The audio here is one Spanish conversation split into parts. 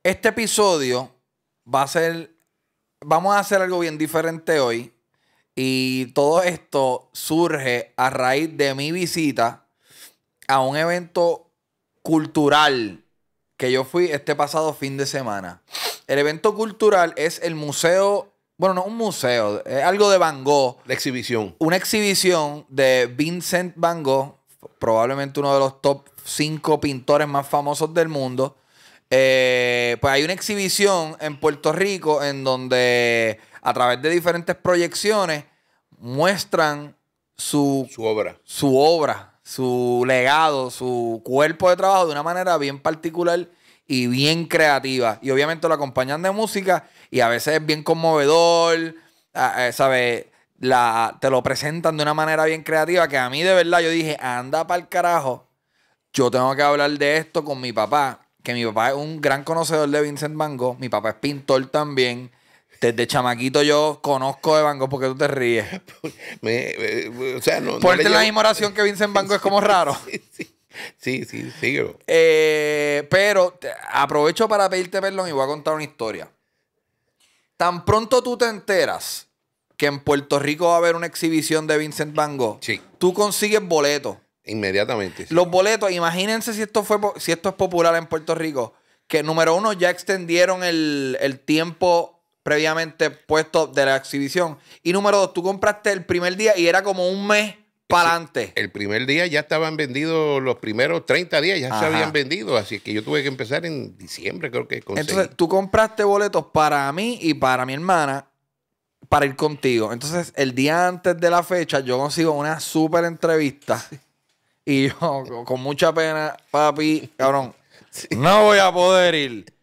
Este episodio va a ser... Vamos a hacer algo bien diferente hoy. Y todo esto surge a raíz de mi visita a un evento cultural que yo fui este pasado fin de semana. El evento cultural es el museo... Bueno, no un museo, es algo de Van Gogh. La exhibición. Una exhibición de Vincent Van Gogh, probablemente uno de los top 5 pintores más famosos del mundo. Pues hay una exhibición en Puerto Rico en donde a través de diferentes proyecciones muestran su obra, su legado, su cuerpo de trabajo de una manera bien particular y bien creativa. Y obviamente lo acompañan de música y a veces es bien conmovedor, ¿sabes? Te lo presentan de una manera bien creativa que a mí de verdad yo dije, anda pa'l carajo, yo tengo que hablar de esto con mi papá, que mi papá es un gran conocedor de Vincent Van Gogh, mi papá es pintor también. Desde chamaquito yo conozco de Van Gogh. ¿Por qué tú te ríes? O sea, no Ponerte la misma oración que Vincent Van Gogh es como raro. Sí, bro. Pero aprovecho para pedirte perdón y voy a contar una historia. Tan pronto tú te enteras que en Puerto Rico va a haber una exhibición de Vincent Van Gogh, sí, tú consigues boletos. Inmediatamente. Sí. Los boletos, imagínense si esto es popular en Puerto Rico, que número uno ya extendieron el tiempo previamente puesto de la exhibición. Y número dos, tú compraste el primer día y era como un mes para adelante. El primer día ya estaban vendidos, los primeros 30 días ya se habían vendido, así que yo tuve que empezar en diciembre, creo que conseguí. Entonces, tú compraste boletos para mí y para mi hermana para ir contigo. Entonces, el día antes de la fecha, yo consigo una súper entrevista y yo, con mucha pena, papi, cabrón, no voy a poder ir.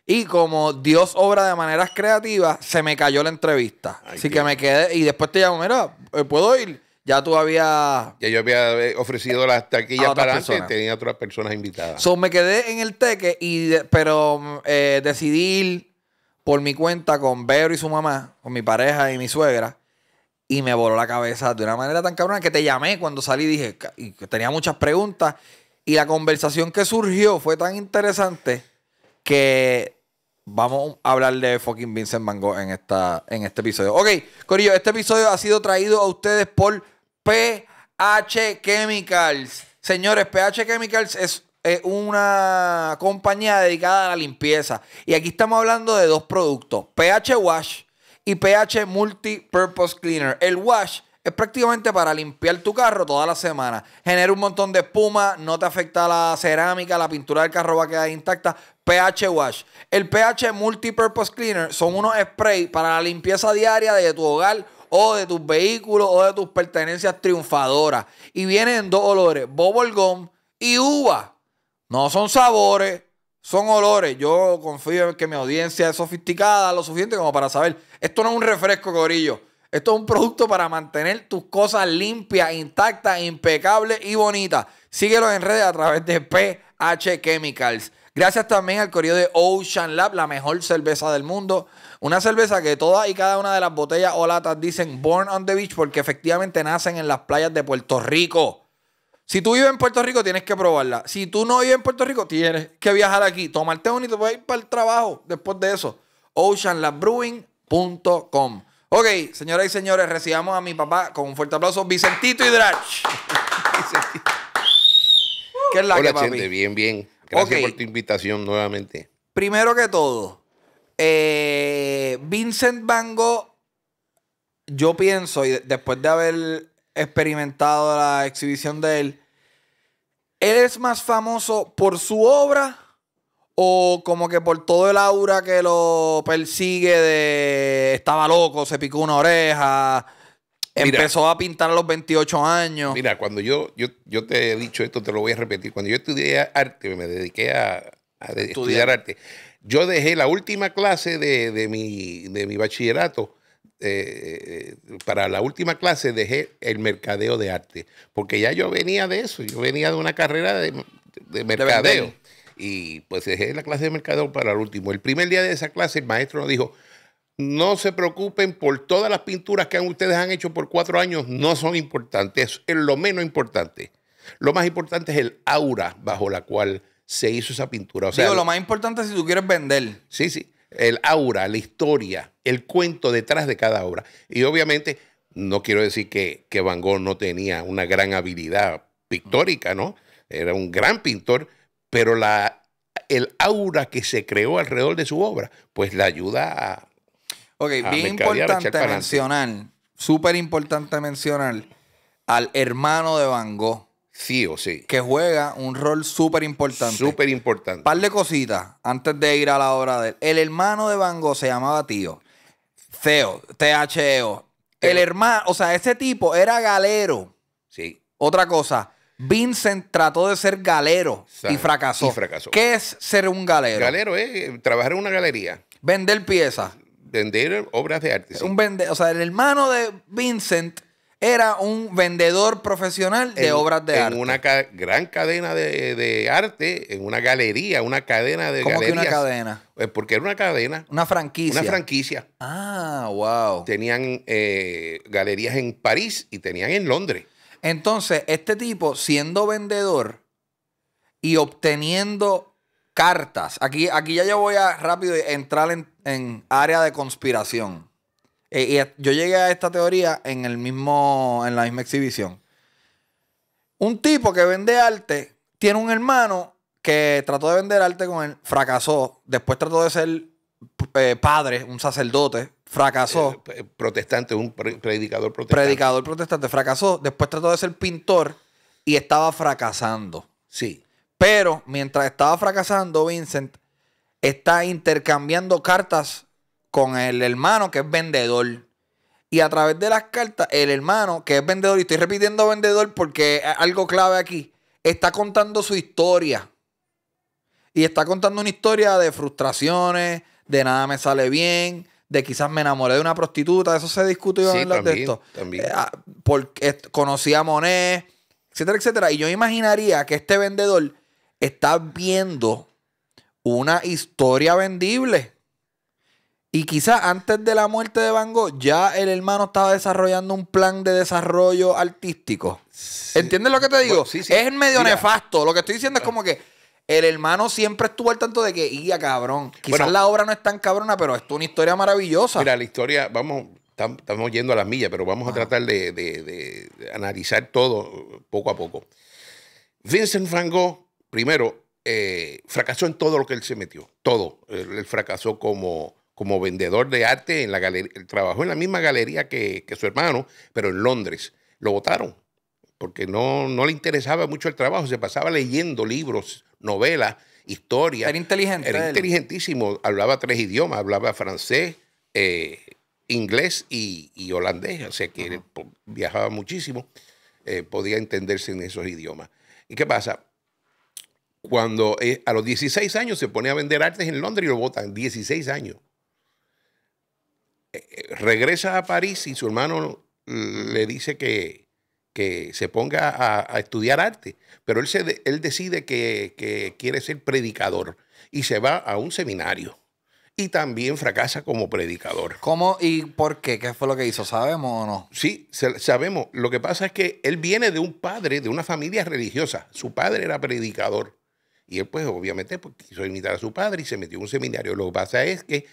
Y como Dios obra de maneras creativas, se me cayó la entrevista. Así que me quedé y después te llamo, mira, ¿puedo ir? Ya tú habías... Ya yo había ofrecido las taquillas para adelante, tenía otras personas invitadas. So, me quedé en el teque, pero decidí ir por mi cuenta con Vero y su mamá, con mi pareja y mi suegra, y me voló la cabeza de una manera tan cabrona que te llamé cuando salí y dije, y que tenía muchas preguntas, y la conversación que surgió fue tan interesante que vamos a hablar de fucking Vincent Van Gogh en este episodio. Ok, corillo, este episodio ha sido traído a ustedes por pH Chemicals. Señores, pH Chemicals es una compañía dedicada a la limpieza. Y aquí estamos hablando de dos productos, pH Wash y pH Multi-Purpose Cleaner. El wash es prácticamente para limpiar tu carro toda la semana. Genera un montón de espuma, no te afecta la cerámica, la pintura del carro va a quedar intacta. pH Wash. El pH Multi-Purpose Cleaner son unos sprays para la limpieza diaria de tu hogar o de tus vehículos o de tus pertenencias triunfadoras. Y vienen en dos olores, bubblegum y uva. No son sabores, son olores. Yo confío en que mi audiencia es sofisticada lo suficiente como para saber. Esto no es un refresco, corillo. Esto es un producto para mantener tus cosas limpias, intactas, impecables y bonitas. Síguelos en redes a través de pH Chemicals. Gracias también al corillo de Ocean Lab, la mejor cerveza del mundo. Una cerveza que todas y cada una de las botellas o latas dicen Born on the Beach porque efectivamente nacen en las playas de Puerto Rico. Si tú vives en Puerto Rico, tienes que probarla. Si tú no vives en Puerto Rico, tienes que viajar aquí, tomarte un y te puedes ir para el trabajo después de eso. OceanLabBrewing.com. Ok, señoras y señores, recibamos a mi papá con un fuerte aplauso, Vicentito Hidrach. ¿Qué es la Hola, que, papi? Chente, bien. Gracias por tu invitación nuevamente. Primero que todo, Vincent Van Gogh, yo pienso, y después de haber experimentado la exhibición de él es más famoso por su obra o como que por todo el aura que lo persigue de estaba loco, se picó una oreja, empezó a pintar a los 28 años. Mira, cuando yo te he dicho esto, te lo voy a repetir. Cuando yo estudié arte, me dediqué a estudiar arte. Yo dejé la última clase de mi bachillerato. Para la última clase dejé el mercadeo de arte. Porque ya yo venía de eso. Yo venía de una carrera de mercadeo. Y pues dejé la clase de mercadeo para el último. El primer día de esa clase, el maestro nos dijo: no se preocupen por todas las pinturas que ustedes han hecho por 4 años, no son importantes, es lo menos importante. Lo más importante es el aura bajo la cual se hizo esa pintura. O sea, Digo, lo más importante es si tú quieres vender. sí, sí. El aura, la historia, el cuento detrás de cada obra. Y obviamente, no quiero decir que Van Gogh no tenía una gran habilidad pictórica, ¿no? Era un gran pintor, pero el aura que se creó alrededor de su obra, pues le ayuda a. Ok, bien mercadear, importante echar pa'lante. mencionar, súper importante mencionar al hermano de Van Gogh, Sí o sí. que juega un rol súper importante. Súper importante. Par de cositas antes de ir a la obra de él. El hermano de Van Gogh se llamaba Theo. T-H-E-O. El hermano, o sea, ese tipo era galero. Sí. Otra cosa, Vincent trató de ser galero y fracasó. ¿Qué es ser un galero? Galero es trabajar en una galería. Vender piezas. Vender obras de arte. Sí. O sea, el hermano de Vincent era un vendedor profesional de obras de arte. En una gran cadena de arte, en una galería, una cadena de ¿Cómo galerías. que una cadena? Porque era una cadena. Una franquicia. Una franquicia. Ah, wow. Tenían galerías en París y tenían en Londres. Entonces, este tipo, siendo vendedor y obteniendo cartas, aquí ya yo voy a rápido entrar en área de conspiración. Y yo llegué a esta teoría en la misma exhibición. Un tipo que vende arte tiene un hermano que trató de vender arte con él, fracasó. Después trató de ser padre, un sacerdote, fracasó. Protestante, un predicador protestante. Predicador protestante, fracasó. Después trató de ser pintor y estaba fracasando. Sí. Pero mientras estaba fracasando, Vincent está intercambiando cartas con el hermano que es vendedor. Y a través de las cartas, el hermano que es vendedor, y estoy repitiendo vendedor porque es algo clave aquí, está contando su historia. Y está contando una historia de frustraciones, de nada me sale bien, de quizás me enamoré de una prostituta. Eso se discutió en las de esto. También. Porque conocí a Monet, etcétera, etcétera. Y yo imaginaría que este vendedor está viendo una historia vendible. Y quizás antes de la muerte de Van Gogh, ya el hermano estaba desarrollando un plan de desarrollo artístico. Sí. ¿Entiendes lo que te digo? Bueno, sí, sí. Es medio nefasto. Lo que estoy diciendo es como que el hermano siempre estuvo al tanto de que, ¡ya, cabrón! Quizás la obra no es tan cabrona, pero es una historia maravillosa. Mira, la historia, estamos yendo a las millas, pero vamos a tratar de analizar todo poco a poco. Vincent Van Gogh, primero, fracasó en todo lo que él se metió. Todo. Él fracasó como vendedor de arte en la galería. Él trabajó en la misma galería que su hermano, pero en Londres. Lo votaron porque no le interesaba mucho el trabajo. Se pasaba leyendo libros, novelas, historias. Era inteligente. Era inteligentísimo. Hablaba 3 idiomas. Hablaba francés, inglés y holandés. O sea que él viajaba muchísimo. Podía entenderse en esos idiomas. ¿Y qué pasa? Cuando a los 16 años se pone a vender artes en Londres y lo votan. 16 años. Regresa a París y su hermano le dice que se ponga a estudiar arte, pero él decide que quiere ser predicador y se va a un seminario y también fracasa como predicador. ¿Cómo y por qué? ¿Qué fue lo que hizo? ¿Sabemos o no? Sí, sabemos. Lo que pasa es que él viene de un padre, de una familia religiosa. Su padre era predicador y él pues obviamente quiso imitar a su padre y se metió en un seminario. Lo que pasa es que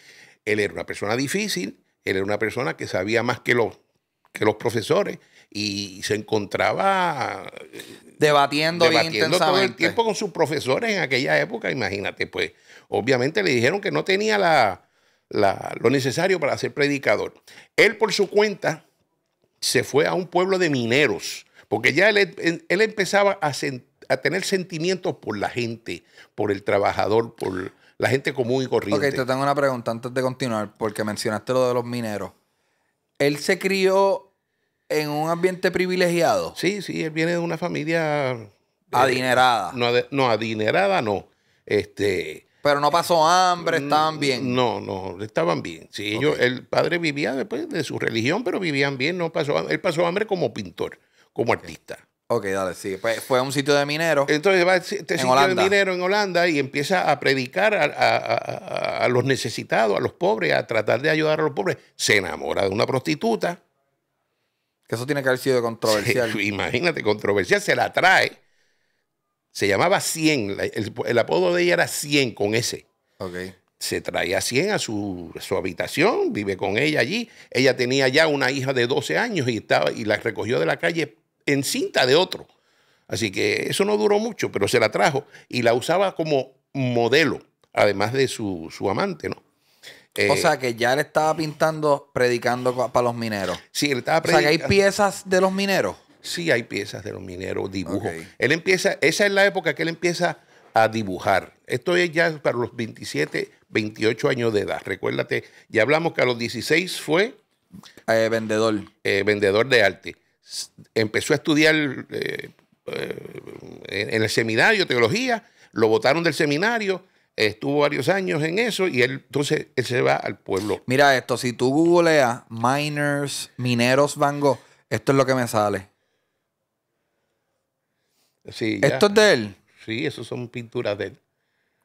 él era una persona difícil. Él era una persona que sabía más que los profesores y se encontraba debatiendo bien intensamente todo el tiempo con sus profesores en aquella época. Imagínate, pues obviamente le dijeron que no tenía lo necesario para ser predicador. Él por su cuenta se fue a un pueblo de mineros, porque ya él empezaba a tener sentimientos por la gente, por el trabajador, por la gente común y corriente. Ok, te tengo una pregunta antes de continuar, porque mencionaste lo de los mineros. ¿Él se crió en un ambiente privilegiado? Sí, él viene de una familia adinerada. No, adinerada no. Pero no pasó hambre, estaban bien. No, estaban bien. Sí, el padre vivía después de su religión, pero vivían bien, él pasó hambre como pintor, como artista. Ok, dale, sí. Pues fue a un sitio de mineros. Entonces va a este sitio de mineros en Holanda y empieza a predicar a los necesitados, a los pobres, a tratar de ayudar a los pobres. Se enamora de una prostituta. Que eso tiene que haber sido controversial. Sí, imagínate, controversial. Se la trae. Se llamaba 100. El apodo de ella era 100 con S. Ok. Se traía 100 a su habitación, vive con ella allí. Ella tenía ya una hija de 12 años y la recogió de la calle en cinta de otro. Así que eso no duró mucho, pero se la trajo y la usaba como modelo, además de su amante, ¿no? O sea que ya él estaba pintando, predicando para los mineros. Sí, él estaba O sea que hay piezas de los mineros. Sí, hay piezas de los mineros, dibujos. Ok. Él empieza, esa es la época que él empieza a dibujar. Esto es ya para los 27, 28 años de edad. Recuérdate, ya hablamos que a los 16 fue Vendedor. vendedor de arte. Empezó a estudiar en el seminario, teología, lo botaron del seminario, estuvo varios años en eso y entonces él se va al pueblo. Mira esto, si tú googleas mineros Van Gogh, esto es lo que me sale. Sí, ya. ¿Esto es de él? Sí, eso son pinturas de él.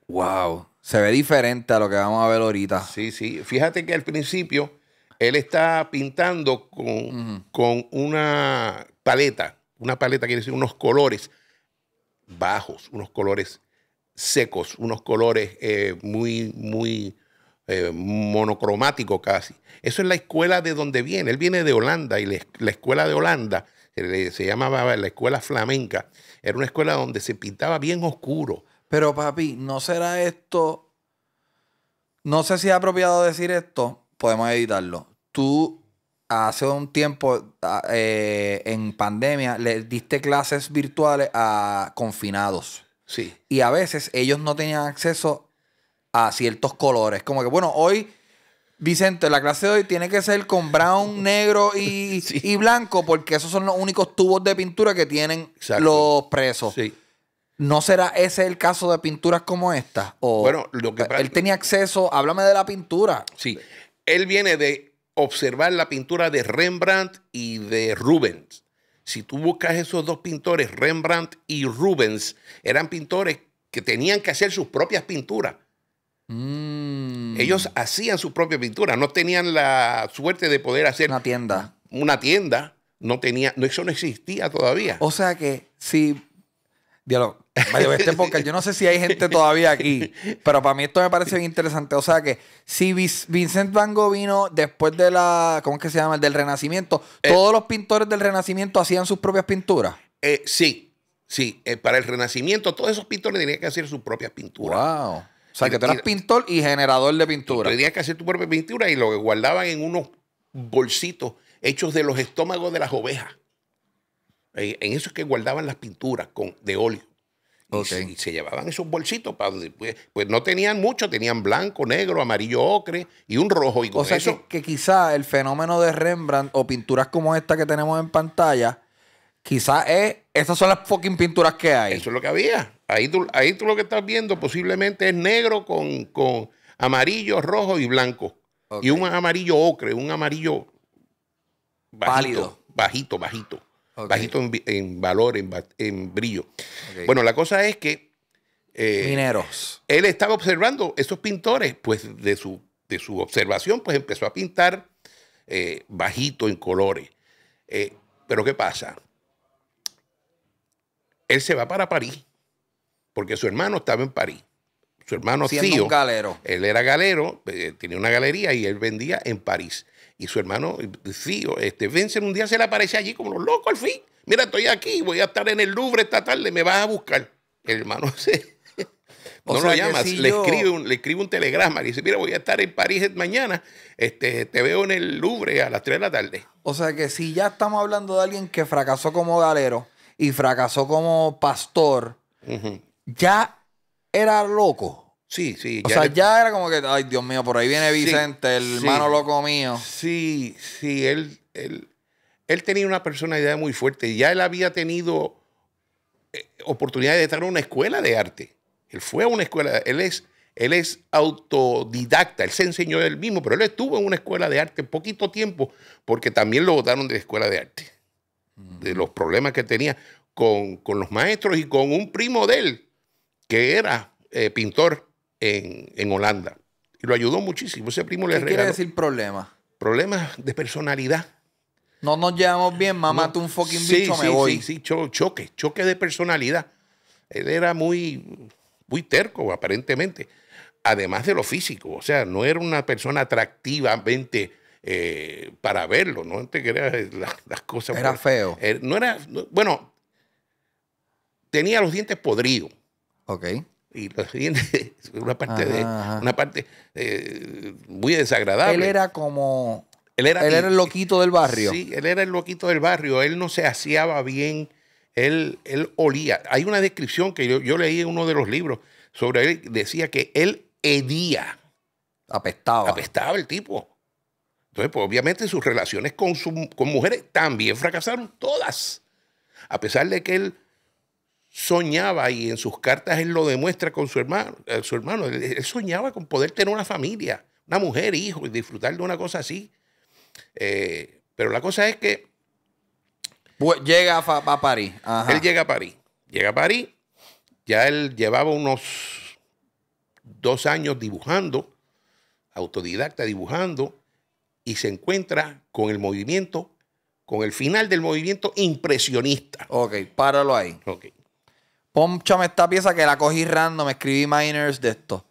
Wow. Se ve diferente a lo que vamos a ver ahorita. Sí, sí. Fíjate que al principio él está pintando con una paleta. Una paleta quiere decir unos colores bajos, unos colores secos, unos colores muy monocromáticos casi. Eso es la escuela de donde viene. Él viene de Holanda y la escuela de Holanda se llamaba la escuela flamenca. Era una escuela donde se pintaba bien oscuro. Pero papi, ¿no será esto? No sé si es apropiado decir esto. Podemos editarlo. Tú hace un tiempo en pandemia le diste clases virtuales a confinados. Sí. Y a veces ellos no tenían acceso a ciertos colores. Como que, bueno, hoy, Vicente, la clase de hoy tiene que ser con brown, negro y, Sí. y blanco, porque esos son los únicos tubos de pintura que tienen Exacto. los presos. Sí. ¿No será ese el caso de pinturas como esta? O Bueno, lo que él tenía acceso, háblame de la pintura. Sí. Él viene de observar la pintura de Rembrandt y de Rubens. Si tú buscas esos dos pintores, Rembrandt y Rubens, eran pintores que tenían que hacer sus propias pinturas. Ellos hacían su propia pintura, no tenían la suerte de poder hacer Una tienda. una tienda, eso no existía todavía. O sea que si... Diálogo. Porque yo no sé si hay gente todavía aquí, pero para mí esto me parece bien interesante. O sea que si Vincent Van Gogh vino después de ¿cómo es que se llama? Del Renacimiento, ¿todos los pintores del Renacimiento hacían sus propias pinturas? Sí. Para el Renacimiento, todos esos pintores tenían que hacer sus propias pinturas. Wow. O sea que tú eras pintor y generador de pintura. Tenías que hacer tu propia pintura y lo guardaban en unos bolsitos hechos de los estómagos de las ovejas. En eso es que guardaban las pinturas de óleo. Okay. Y se llevaban esos bolsitos para donde pues no tenían mucho, tenían blanco, negro, amarillo, ocre y un rojo. Y con o sea eso, que quizá el fenómeno de Rembrandt o pinturas como esta que tenemos en pantalla, quizá estas son las fucking pinturas que hay. eso es lo que había. Ahí tú lo que estás viendo posiblemente es negro con amarillo, rojo y blanco. Okay. Y un amarillo ocre, un amarillo Pálido. bajito. Okay. Bajito en valor, en brillo. Okay. Bueno, la cosa es que mineros. él estaba observando esos pintores, pues de su observación, pues empezó a pintar bajito en colores. Pero ¿qué pasa? Él se va para París, porque su hermano estaba en París. Su hermano Siendo Tío, un galero. él era galero, tenía una galería y él vendía en París. Y su hermano Tío, Vincent, un día se le aparece allí como los locos al fin. Mira, estoy aquí, voy a estar en el Louvre esta tarde, me vas a buscar. El hermano no lo llama, si le escribe un telegrama, le dice, mira, voy a estar en París mañana, te veo en el Louvre a las 3 de la tarde. O sea que si ya estamos hablando de alguien que fracasó como galero y fracasó como pastor, ya era loco. Sí. O sea, ya era como que, ay, Dios mío, por ahí viene Vicente, el sí. hermano loco mío. Sí, él tenía una personalidad muy fuerte. Ya él había tenido oportunidad de estar en una escuela de arte. Él fue a una escuela, él es autodidacta, él se enseñó él mismo, pero él estuvo en una escuela de arte poquito tiempo porque también lo botaron de la escuela de arte. De los problemas que tenía con los maestros y con un primo de él que era pintor en Holanda. Y lo ayudó muchísimo. Ese primo le ¿Qué regaló. quiere decir problema? Problemas de personalidad. No nos llevamos bien, mamá, tú un fucking bicho, me voy. Sí, choque de personalidad. Él era muy, muy terco, aparentemente. Además de lo físico. O sea, no era una persona atractivamente para verlo. No te creas las cosas. Era feo. No era... bueno, tenía los dientes podridos. Ok. Y los dientes, Ajá. una parte muy desagradable. Él era como... Él era el loquito del barrio. Sí, él era el loquito del barrio. Él no se aseaba bien. Él olía. Hay una descripción que yo leí en uno de los libros sobre él. Decía que él hedía. Apestaba. Apestaba el tipo. Entonces, pues obviamente sus relaciones con mujeres también fracasaron todas. A pesar de que él soñaba, y en sus cartas él lo demuestra con su hermano. Él soñaba con poder tener una familia, una mujer, hijos, y disfrutar de una cosa así. Pero la cosa es que llega a París. Ajá. él llega a París. Llega a París. Ya él llevaba unos 2 años dibujando, autodidacta dibujando, y se encuentra con el movimiento, con el final del movimiento impresionista. Ok, páralo ahí. Ok. Pónchame esta pieza que la cogí random, escribí minors de esto.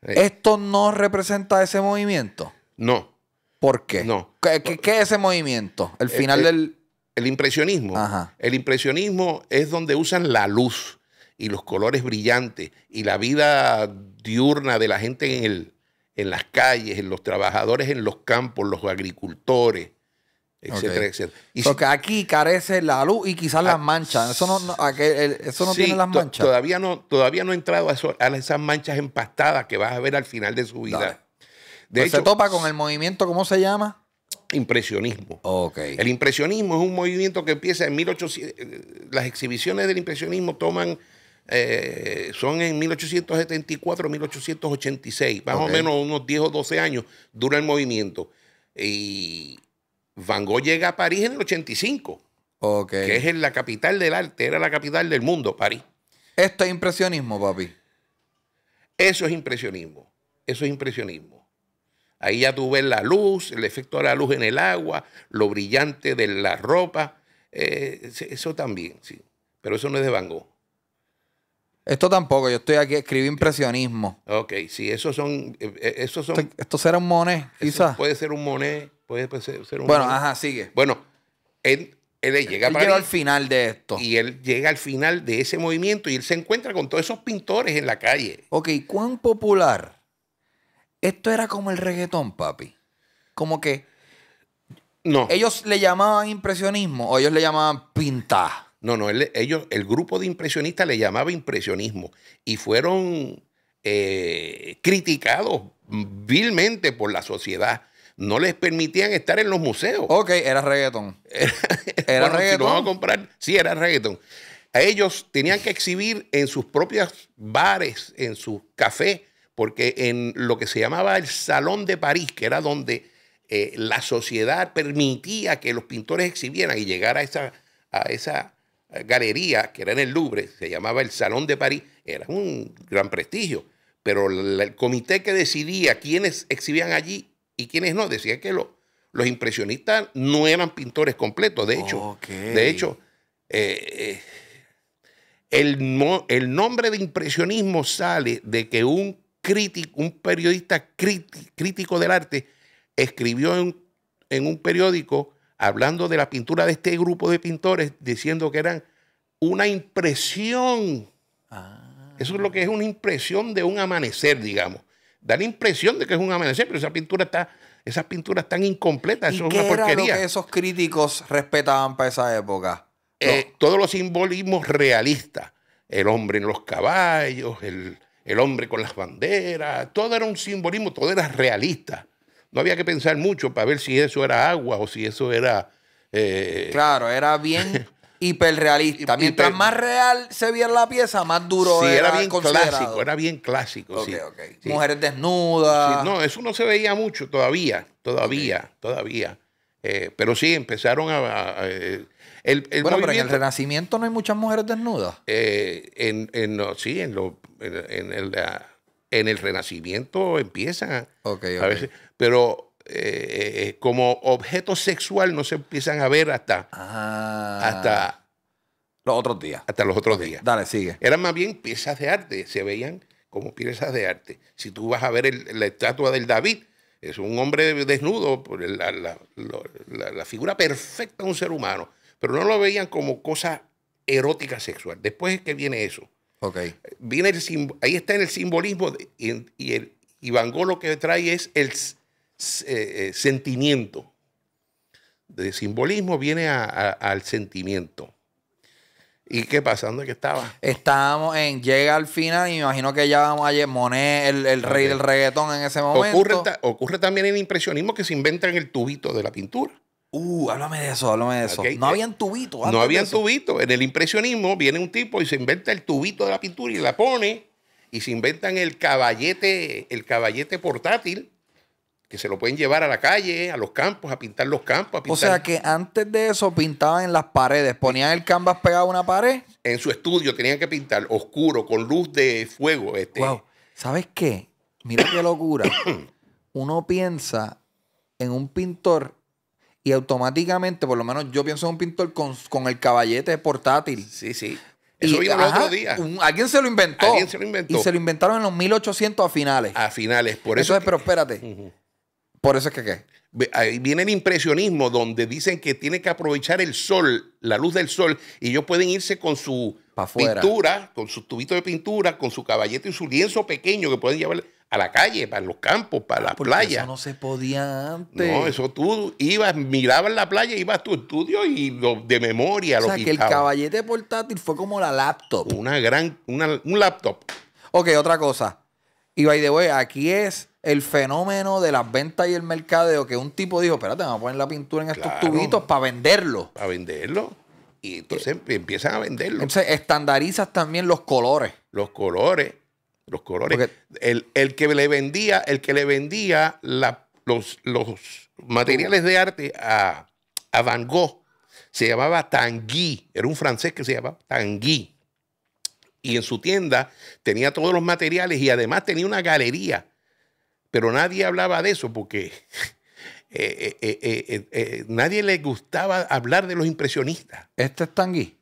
¿Esto no representa ese movimiento? No. ¿Por qué? No. ¿Qué es ese movimiento? El final del... El impresionismo. Ajá. El impresionismo es donde usan la luz y los colores brillantes y la vida diurna de la gente en las calles, en los trabajadores en los campos, los agricultores, etcétera, etcétera. Porque aquí carece la luz y quizás las manchas. Eso no sí, tiene las manchas. Todavía no he entrado a esas manchas empastadas que vas a ver al final de su vida. Dale. De Pues hecho, se topa con el movimiento, ¿cómo se llama? Impresionismo. Ok. El impresionismo es un movimiento que empieza en 1800. Las exhibiciones del impresionismo son en 1874, 1886. Más o menos unos 10 o 12 años dura el movimiento. Y Van Gogh llega a París en el 85. Que es la capital del arte. Era la capital del mundo, París. Esto es impresionismo, papi. Eso es impresionismo. Eso es impresionismo. Ahí ya tú ves la luz, el efecto de la luz en el agua, lo brillante de la ropa. Eso también, sí. Pero eso no es de Van Gogh. Esto tampoco. Yo estoy aquí, escribí impresionismo. Ok, sí, esos son... Esto será un Monet, quizás. Puede ser un Monet, puede ser un Bueno, Monet. ajá, sigue. Bueno, él llega a París. Llega al final de esto. Y él llega al final de ese movimiento y él se encuentra con todos esos pintores en la calle. Ok, ¿cuán popular? Esto era como el reggaetón, papi. Como que... No. ¿Ellos le llamaban impresionismo o ellos le llamaban pintar? No, el grupo de impresionistas le llamaba impresionismo y fueron criticados vilmente por la sociedad. No les permitían estar en los museos. Ok, era reggaetón. Era reggaetón. Si lo vamos a comprar, sí, era reggaetón. A ellos tenían que exhibir en sus propios bares, en sus cafés, porque en lo que se llamaba el Salón de París, que era donde la sociedad permitía que los pintores exhibieran y llegar a esa galería, que era en el Louvre, se llamaba el Salón de París, era un gran prestigio. Pero el comité que decidía quiénes exhibían allí y quiénes no, decía que los impresionistas no eran pintores completos. De hecho, el nombre de impresionismo sale de que un periodista crítico del arte escribió en un periódico hablando de la pintura de este grupo de pintores, diciendo que eran una impresión. Eso es lo que es una impresión de un amanecer, digamos. Da la impresión de que es un amanecer, pero esas pinturas están incompletas. Eso es una porquería. ¿Qué era lo que esos críticos respetaban para esa época? Todos los simbolismos realistas. El hombre en los caballos, el hombre con las banderas. Todo era un simbolismo, todo era realista. No había que pensar mucho para ver si eso era agua o si eso era... Claro, era bien hiperrealista. Mientras más real se viera la pieza, más duro sí, era bien considerado. clásico, era bien clásico. Okay, sí. okay. Sí. Mujeres desnudas. Sí, no, eso no se veía mucho todavía. Pero sí, empezaron el bueno, pero en el Renacimiento no hay muchas mujeres desnudas. En el Renacimiento empiezan a veces, pero como objeto sexual no se empiezan a ver hasta Los otros días. Hasta los otros días. Dale, sigue. Eran más bien piezas de arte, se veían como piezas de arte. Si tú vas a ver la estatua del David, es un hombre desnudo, la figura perfecta de un ser humano, pero no lo veían como cosa erótica sexual. Después es que viene eso. Okay. Viene ahí está en el simbolismo y Van Gogh lo que trae es el sentimiento. De simbolismo viene al sentimiento. ¿Y qué pasa? ¿Dónde que estaba? Estábamos llega al final y me imagino que ya vamos a Monet, el rey del reggaetón en ese momento. Ocurre también en el impresionismo que se inventa en el tubito de la pintura. Háblame de eso, Okay. No habían tubitos. No habían tubitos. En el impresionismo viene un tipo y se inventa el tubito de la pintura y la pone y se inventan el caballete portátil que se lo pueden llevar a la calle, a los campos, a pintar los campos. O sea que antes de eso pintaban en las paredes, ponían el canvas pegado a una pared. En su estudio tenían que pintar oscuro, con luz de fuego. Wow. ¿Sabes qué? Mira qué locura. Uno piensa en un pintor y automáticamente, por lo menos yo pienso en un pintor con el caballete portátil. Sí, sí. Eso vino el otro día. Alguien se lo inventó. Alguien se lo inventó. Y se lo inventaron en los 1800 a finales. A finales. Por eso. Entonces, pero espérate. Por eso es que ¿qué? Ahí viene el impresionismo, donde dicen que tiene que aprovechar el sol, la luz del sol, y ellos pueden irse con su pintura, con su tubito de pintura, con su caballete y su lienzo pequeño que pueden llevar a la calle, para los campos, para la playa. Eso no se podía antes. No, eso tú ibas, mirabas la playa, ibas a tu estudio y de memoria lo pintabas. O sea, que el caballete portátil fue como la laptop. Un laptop. Ok, otra cosa. Y by the way, aquí es el fenómeno de las ventas y el mercadeo, que un tipo dijo, espérate, vamos a poner la pintura en estos tubitos para venderlo. Para venderlo. Y entonces empiezan a venderlo. Entonces estandarizas también los colores. Los colores. Porque el que le vendía los materiales de arte a Van Gogh se llamaba Tanguy. Era un francés que se llamaba Tanguy. Y en su tienda tenía todos los materiales y además tenía una galería. Pero nadie hablaba de eso porque nadie le gustaba hablar de los impresionistas. ¿Este es Tanguy?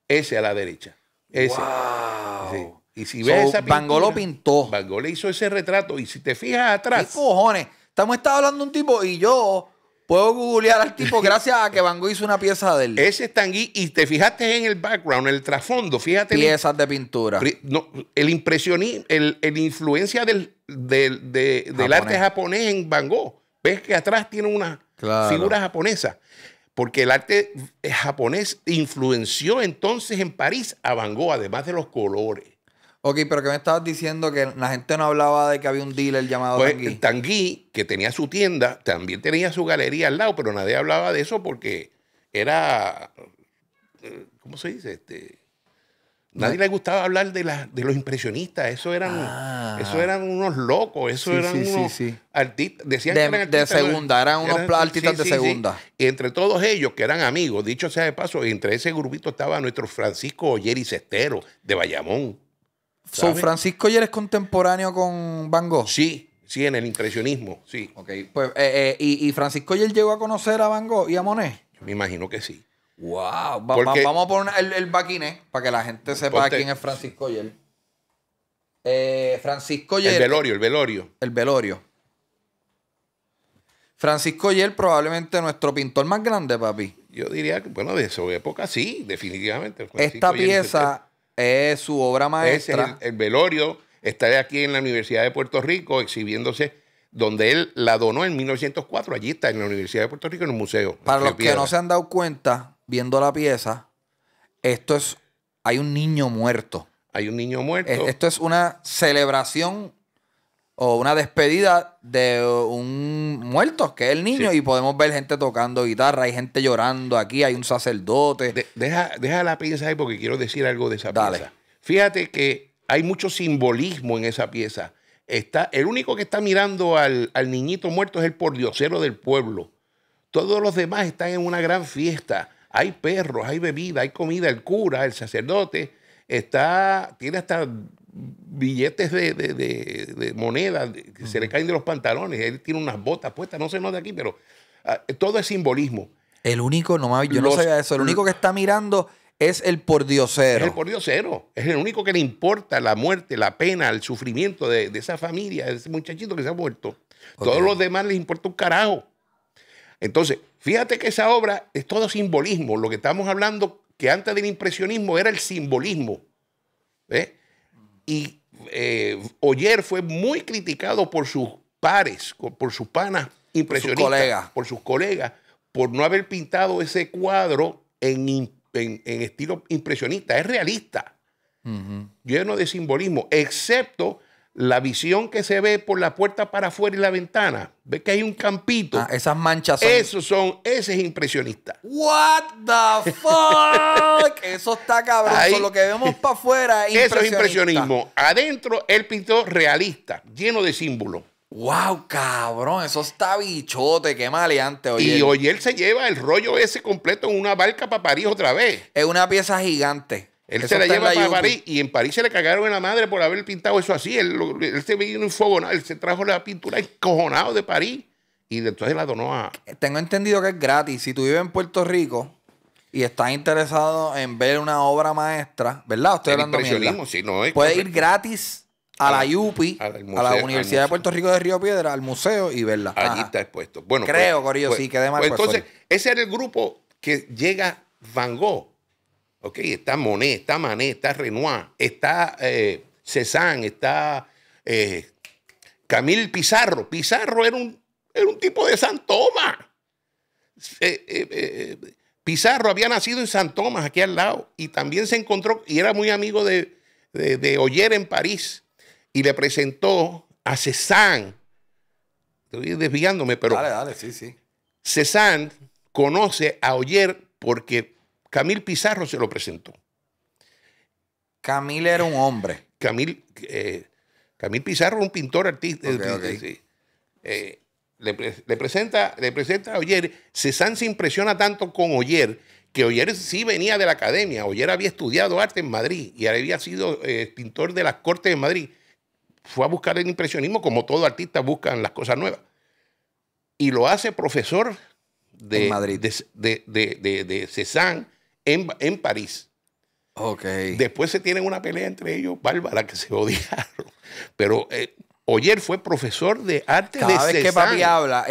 Ese a la derecha. Ese. Wow. Sí. Y si ves esa pintura, Van Gogh lo pintó. Van Gogh le hizo ese retrato. Y si te fijas atrás. ¿Qué cojones? Estamos hablando de un tipo y yo puedo googlear al tipo gracias a que Van Gogh hizo una pieza de él. Ese es Tanguy. Y te fijaste en el background, en el trasfondo. Fíjate. Piezas de pintura. No, el impresionismo, la influencia del arte japonés en Van Gogh. Ves que atrás tiene una figura japonesa. Porque el arte japonés influenció entonces en París a Van Gogh, además de los colores. Ok, pero ¿qué me estabas diciendo? Que la gente no hablaba de que había un dealer llamado pues, Tanguy. Tanguy, que tenía su tienda, también tenía su galería al lado, pero nadie hablaba de eso porque era, ¿cómo se dice? Nadie le gustaba hablar de los impresionistas. Eso eran unos locos, eran unos artistas. Decían que eran artistas de segunda, eran unos artistas de segunda. Sí. Y entre todos ellos, que eran amigos, dicho sea de paso, entre ese grupito estaba nuestro Francisco Oller y Cestero, de Bayamón. ¿So Francisco Oller es contemporáneo con Van Gogh? Sí, en el impresionismo, sí. Ok, pues, ¿y Francisco Oller llegó a conocer a Van Gogh y a Monet? Yo me imagino que sí. Wow, vamos a poner el baquiné para que la gente sepa quién es Francisco Oller. Francisco Oller. El velorio. Francisco Oller probablemente nuestro pintor más grande, papi. Yo diría que, bueno, de su época sí, definitivamente. Francisco Esta pieza es su obra maestra. Es el velorio. Está aquí en la Universidad de Puerto Rico exhibiéndose, donde él la donó en 1904. Allí está, en la Universidad de Puerto Rico, en un museo. Para los que no se han dado cuenta, viendo la pieza, hay un niño muerto. Hay un niño muerto. Esto es una celebración o una despedida de un muerto, que es el niño, y podemos ver gente tocando guitarra, hay gente llorando aquí, hay un sacerdote. Deja la pieza ahí porque quiero decir algo de esa pieza. Fíjate que hay mucho simbolismo en esa pieza. El único que está mirando al niñito muerto es el pordiosero del pueblo. Todos los demás están en una gran fiesta. Hay perros, hay bebida, hay comida. El cura, el sacerdote, tiene hasta billetes de moneda que se le caen de los pantalones. Él tiene unas botas puestas, no sé, no de aquí, pero todo es simbolismo. El único, yo no sabía eso. El único que está mirando es el pordiosero. Es el pordiosero. Es el único que le importa la muerte, la pena, el sufrimiento de esa familia, de ese muchachito que se ha muerto. Okay. Todos los demás les importa un carajo. Entonces, fíjate que esa obra es todo simbolismo. Lo que estamos hablando, que antes del impresionismo era el simbolismo. Y Oller fue muy criticado por sus pares, por sus panas impresionistas, por sus colegas, por no haber pintado ese cuadro en estilo impresionista. Es realista, lleno de simbolismo, excepto la visión que se ve por la puerta para afuera y la ventana. ¿Ves que hay un campito? Esas manchas son... Ese es impresionista. What the fuck? Eso está cabrón. Ahí, lo que vemos para afuera es eso es impresionismo. Adentro, él pintó realista, lleno de símbolos. Wow, cabrón, eso está bichote, qué maleante. Y Oller se lleva el rollo ese completo en una barca para París otra vez. Es una pieza gigante. Él se la lleva para París y en París se le cagaron en la madre por haber pintado eso así. Él se vino enfogonado, él se trajo la pintura encojonado de París y entonces la donó a... Tengo entendido que es gratis. Si tú vives en Puerto Rico y estás interesado en ver una obra maestra, ¿verdad? Estoy hablando mierda. Sí, no, puedes ir gratis a la UPI, a la Universidad de Puerto Rico de Río Piedra, al museo y verla. Allí está expuesto. Bueno, creo, Corillo, sí, quedé mal. Entonces, ese era el grupo que llega Van Gogh. Ok, está Monet, está Manet, está Renoir, está Cézanne, está Camille Pissarro. Pissarro era un tipo de San Tomás. Pissarro había nacido en San Tomás, aquí al lado, y también se encontró, y era muy amigo de Oller en París, y le presentó a Cézanne. Estoy desviándome, pero... Dale, sí. Cézanne conoce a Oller porque Camille Pissarro se lo presentó. Camille era un hombre. Camille Pissarro, un pintor artista. Okay. Sí. Le presenta a Oller. Cézanne se impresiona tanto con Oller que Oller sí venía de la academia. Oller había estudiado arte en Madrid y había sido pintor de las Cortes de Madrid. Fue a buscar el impresionismo como todo artista buscan las cosas nuevas. Y lo hace profesor de Madrid, de Cézanne en París. Okay. Después se tienen una pelea entre ellos, bárbara, que se odiaron. Pero Oller fue profesor de arte de Cézanne. Cada vez que papi habla,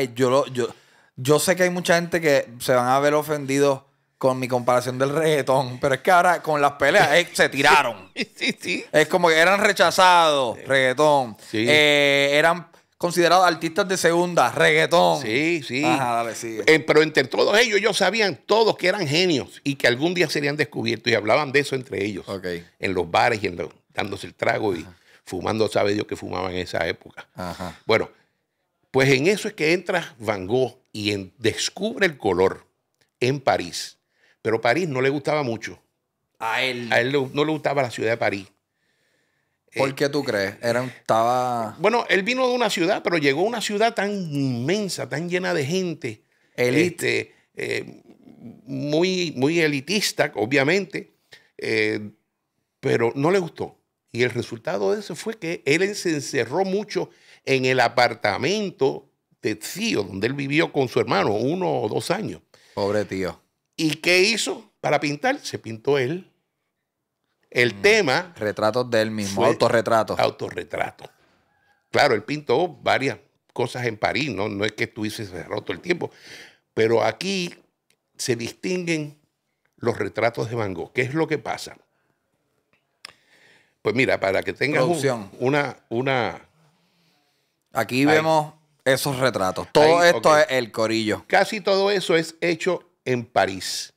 yo sé que hay mucha gente que se van a ver ofendidos con mi comparación del reggaetón, pero es que ahora con las peleas se tiraron. Sí. Es como que eran rechazados, reggaetón. Sí. Eran considerados artistas de segunda, reggaetón. Sí. Ajá, dale, sigue. Pero entre todos ellos sabían todos que eran genios y que algún día serían descubiertos y hablaban de eso entre ellos. Okay. En los bares y dándose el trago y fumando, sabe Dios que fumaban en esa época. Ajá. Bueno, pues en eso es que entra Van Gogh y descubre el color en París. Pero París no le gustaba mucho. A él no le gustaba la ciudad de París. ¿Por qué tú crees? Bueno, él vino de una ciudad, pero llegó a una ciudad tan inmensa, tan llena de gente. Elite. Muy, muy elitista, obviamente. Pero no le gustó. Y el resultado de eso fue que él se encerró mucho en el apartamento de tío, donde él vivió con su hermano 1 o 2 años. Pobre tío. ¿Y qué hizo para pintar? Se pintó él. El tema... Retratos de él mismo, autorretratos. Autorretratos. Claro, él pintó varias cosas en París, no es que estuviese cerrado todo el tiempo, pero aquí se distinguen los retratos de Van Gogh. ¿Qué es lo que pasa? Pues mira, para que tengas una... Aquí vemos esos retratos. Todo esto es el corillo. Casi todo eso es hecho en París.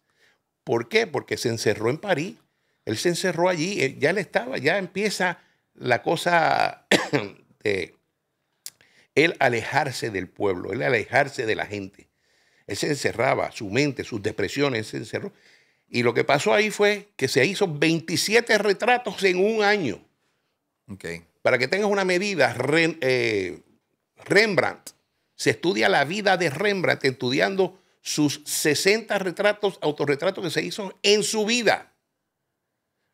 ¿Por qué? Porque se encerró en París. Él se encerró allí, ya empieza la cosa de él alejarse del pueblo, él alejarse de la gente. Él se encerraba, su mente, sus depresiones, se encerró. Y lo que pasó ahí fue que se hizo 27 retratos en un año. Okay. Para que tengas una medida, Rembrandt, se estudia la vida de Rembrandt estudiando sus 60 retratos, autorretratos que se hizo en su vida.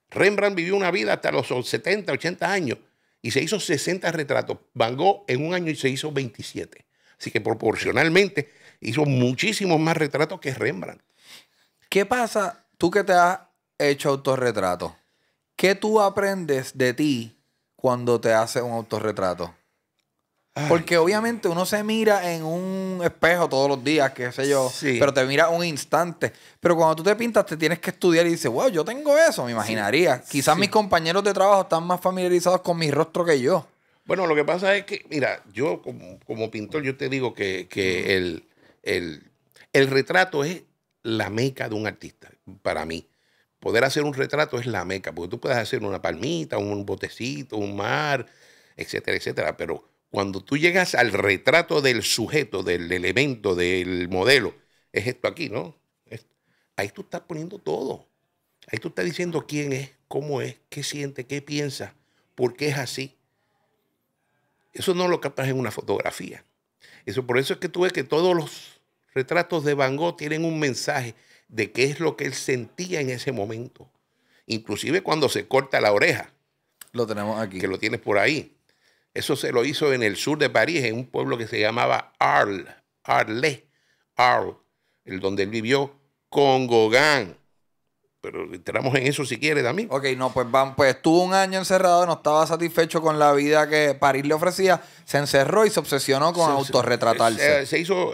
Rembrandt vivió una vida hasta los 70, 80 años y se hizo 60 retratos. Van Gogh en un año y se hizo 27. Así que proporcionalmente hizo muchísimos más retratos que Rembrandt. ¿Qué pasa? Tú que te has hecho autorretrato, ¿qué tú aprendes de ti cuando te haces un autorretrato? Porque obviamente uno se mira en un espejo todos los días, qué sé yo, sí, pero te mira un instante. Pero cuando tú te pintas, te tienes que estudiar y dices, wow, yo tengo eso, me imaginaría. Sí, Quizás sí. mis compañeros de trabajo están más familiarizados con mi rostro que yo. Bueno, lo que pasa es que, mira, yo como pintor, yo te digo que el retrato es la meca de un artista, para mí. Poder hacer un retrato es la meca, porque tú puedes hacer una palmita, un botecito, un mar, etcétera, etcétera. Pero cuando tú llegas al retrato del sujeto, del elemento, del modelo, es esto aquí, ¿no? Ahí tú estás poniendo todo. Ahí tú estás diciendo quién es, cómo es, qué siente, qué piensa, por qué es así. Eso no lo captas en una fotografía. Por eso es que tú ves que todos los retratos de Van Gogh tienen un mensaje de qué es lo que él sentía en ese momento. Inclusive cuando se corta la oreja. Lo tenemos aquí. Que lo tienes por ahí. Eso se lo hizo en el sur de París, en un pueblo que se llamaba Arles, donde él vivió con Gauguin. Pero entramos en eso si quieres también. Ok, no, pues estuvo un año encerrado, no estaba satisfecho con la vida que París le ofrecía, se encerró y se obsesionó con autorretratarse.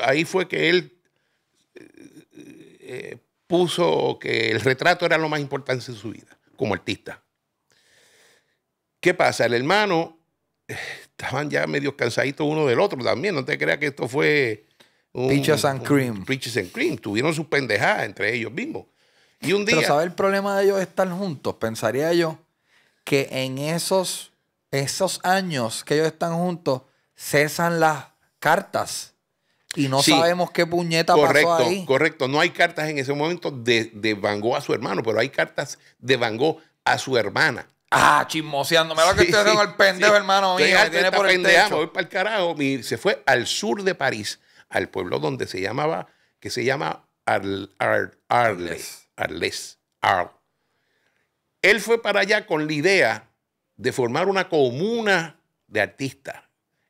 Ahí fue que él puso que el retrato era lo más importante de su vida, como artista. ¿Qué pasa? El hermano estaban ya medio cansaditos uno del otro también. No te creas que esto fue Peaches and Cream. Peaches and Cream. Tuvieron sus pendejadas entre ellos mismos. Y un día... Pero ¿sabes el problema de ellos estar juntos? Pensaría yo que en esos años que ellos están juntos cesan las cartas y no sabemos qué puñeta pasó ahí. Correcto. No hay cartas en ese momento de Van Gogh a su hermano, pero hay cartas de Van Gogh a su hermana. Ah, chismoseando. Mira lo que estoy haciendo el pendejo, hermano mío. Me tiene por el techo. Voy para el carajo. Y se fue al sur de París, al pueblo donde se llama Arles. Él fue para allá con la idea de formar una comuna de artistas.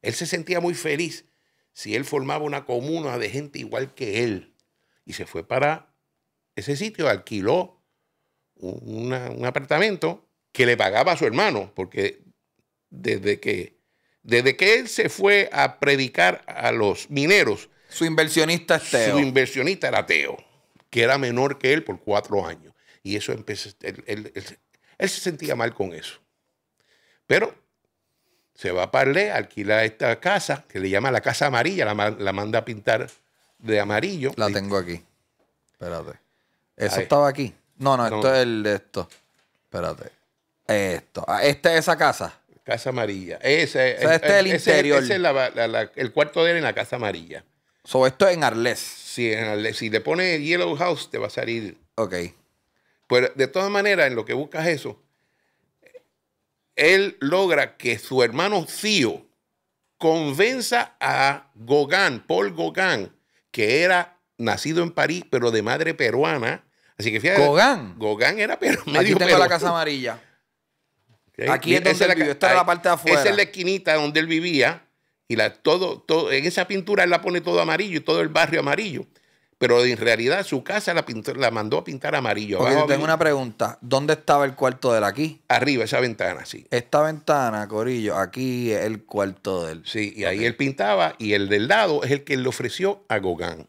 Él se sentía muy feliz si él formaba una comuna de gente igual que él. Y se fue para ese sitio, alquiló un apartamento que le pagaba a su hermano, porque desde que él se fue a predicar a los mineros, su inversionista es Teo. Su inversionista era Teo, que era menor que él por 4 años. Y eso empezó, él se sentía mal con eso. Pero se va a Parlé, alquila esta casa, que le llama la Casa Amarilla, la manda a pintar de amarillo. La tengo aquí. Espérate. ¿Eso estaba aquí? No, esto es el de esto. Espérate. Esto. Esta es esa casa. Casa Amarilla. Este es el interior. Ese es el cuarto de él en la Casa Amarilla. Esto es en Arles. Sí, en Arles. Si le pones Yellow House, te va a salir. Ok. Pues de todas maneras, en lo que buscas eso, él logra que su hermano Theo convenza a Gauguin, Paul Gauguin, que era nacido en París, pero de madre peruana. Así que fíjate. Gauguin era medio peruano. Aquí tengo la Casa Amarilla. Okay. Aquí es donde él vivió. Esta era la parte de afuera. Esa es la esquinita donde él vivía. Y todo, en esa pintura él la pone todo amarillo y todo el barrio amarillo. Pero en realidad su casa la mandó a pintar amarillo. Okay, yo tengo una pregunta. ¿Dónde estaba el cuarto de él? ¿Aquí? Arriba, esa ventana, sí. Esta ventana, Corillo, aquí es el cuarto de él. Sí, y ahí él pintaba. Y el del lado es el que le ofreció a Gauguin.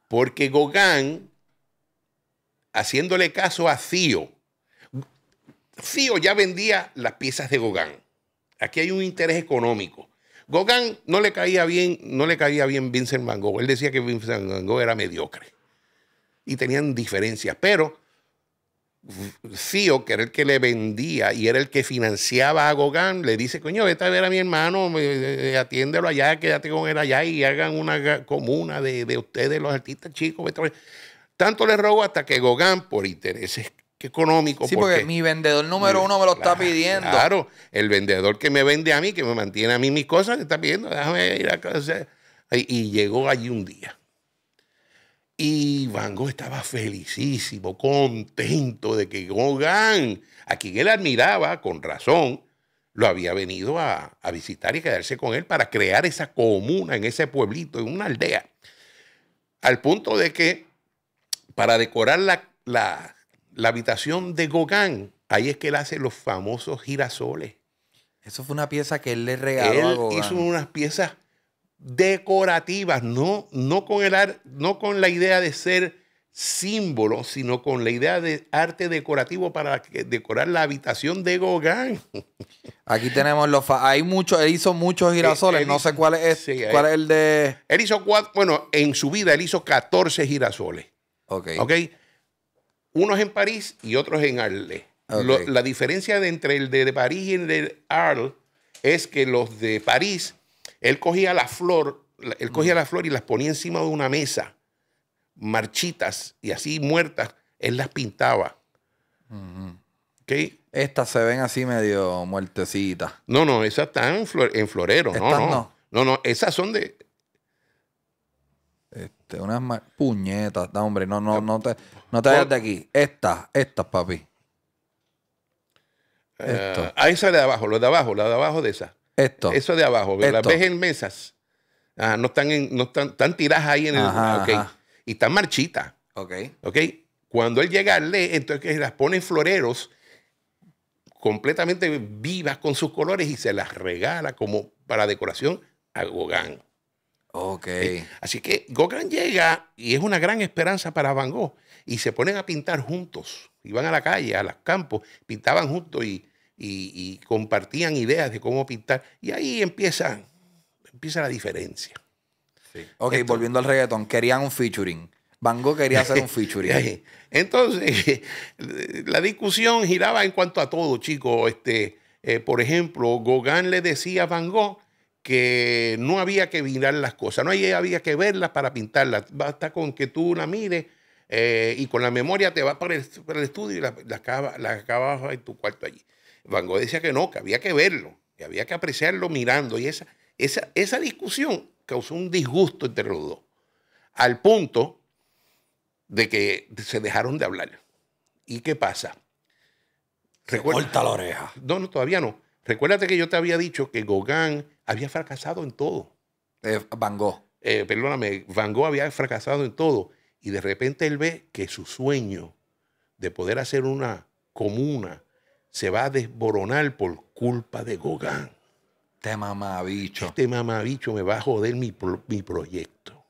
Porque Gauguin, haciéndole caso a Theo ya vendía las piezas de Gauguin. Aquí hay un interés económico. Gauguin no le caía bien Vincent Van Gogh. Él decía que Vincent Van Gogh era mediocre. Y tenían diferencias. Pero Theo, que era el que le vendía y era el que financiaba a Gauguin, le dice, coño, vete a ver a mi hermano, atiéndelo allá, quédate con él allá y hagan una comuna de ustedes, los artistas chicos. Vete a ver. Tanto le rogó hasta que Gauguin, por intereses económicos. Sí, porque mi vendedor número 1 me lo está pidiendo. Claro, el vendedor que me vende a mí, que me mantiene a mí mis cosas, me está pidiendo, déjame ir a casa. Y llegó allí un día. Y Van Gogh estaba felicísimo, contento de que Gauguin, a quien él admiraba, con razón, lo había venido a visitar y quedarse con él para crear esa comuna en ese pueblito, en una aldea. Al punto de que para decorar la habitación de Gauguin, ahí es que él hace los famosos girasoles. Eso fue una pieza que él le regaló a Gauguin. Él hizo unas piezas decorativas, no con la idea de ser símbolo, sino con la idea de arte decorativo para decorar la habitación de Gauguin. Aquí tenemos hay muchos, él hizo muchos girasoles, no sé cuál es, sí, cuál es el de... Él hizo en su vida él hizo 14 girasoles. Ok. Unos en París y otros en Arles. Okay. La diferencia entre el de París y el de Arles es que los de París, él cogía la flor y las ponía encima de una mesa, marchitas y así muertas, él las pintaba. ¿Okay? Estas se ven así medio muertecitas. No, esas están en florero. No, esas son de... Unas puñetas, no, hombre, no te vayas de aquí. Estas, papi. Esa de abajo, la de abajo de esa. Eso de abajo, las ves en mesas. No están tiradas ahí en el... Ajá. Y están marchitas. Ok. Cuando él llega al ley, entonces que las pone en floreros completamente vivas con sus colores y se las regala como para decoración a Gauguin. Ok. Así que Gauguin llega y es una gran esperanza para Van Gogh. Y se ponen a pintar juntos. Iban a la calle, a los campos, pintaban juntos y compartían ideas de cómo pintar. Y ahí empieza la diferencia. Sí. Ok, volviendo al reggaetón, querían un featuring. Van Gogh quería hacer un featuring. Entonces, la discusión giraba en cuanto a todo, chicos. Por ejemplo, Gauguin le decía a Van Gogh que no había que mirar las cosas, no había que verlas para pintarlas. Basta con que tú la mires y con la memoria te vas para el estudio y la acabas en tu cuarto allí. Van Gogh decía que no, que había que verlo, que había que apreciarlo mirando. Y esa discusión causó un disgusto entre los dos, al punto de que se dejaron de hablar. ¿Y qué pasa? Corta la oreja. No, todavía no. Recuérdate que yo te había dicho que Gauguin había fracasado en todo. Van Gogh. Perdóname, Van Gogh había fracasado en todo. Y de repente él ve que su sueño de poder hacer una comuna se va a desboronar por culpa de Gauguin. Este mamabicho me va a joder mi proyecto.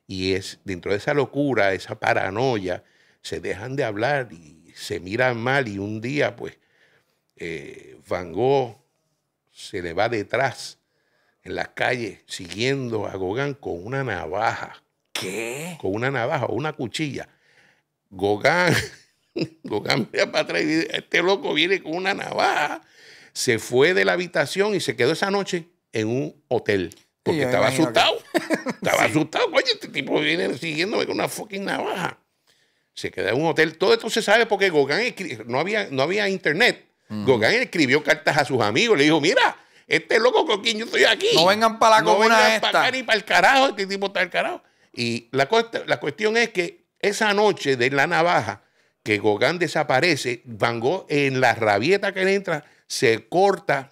Y es dentro de esa locura, esa paranoia, se dejan de hablar y se miran mal. Y un día, pues, Van Gogh se le va detrás en las calles siguiendo a Gauguin con una navaja. ¿Qué? Con una navaja o una cuchilla. Gauguin mira para atrás y dice, este loco viene con una navaja. Se fue de la habitación y se quedó esa noche en un hotel. Porque estaba asustado. Estaba asustado. Oye, este tipo viene siguiéndome con una fucking navaja. Se quedó en un hotel. Todo esto se sabe porque Gauguin no había internet. Gauguin escribió cartas a sus amigos. Le dijo, mira, este loco con quien yo estoy aquí. No vengan para la comuna esta. No vengan para acá ni para el carajo. Este tipo está al carajo. Y la cuestión es que esa noche de la navaja, que Gauguin desaparece, Van Gogh en la rabieta que le entra, se corta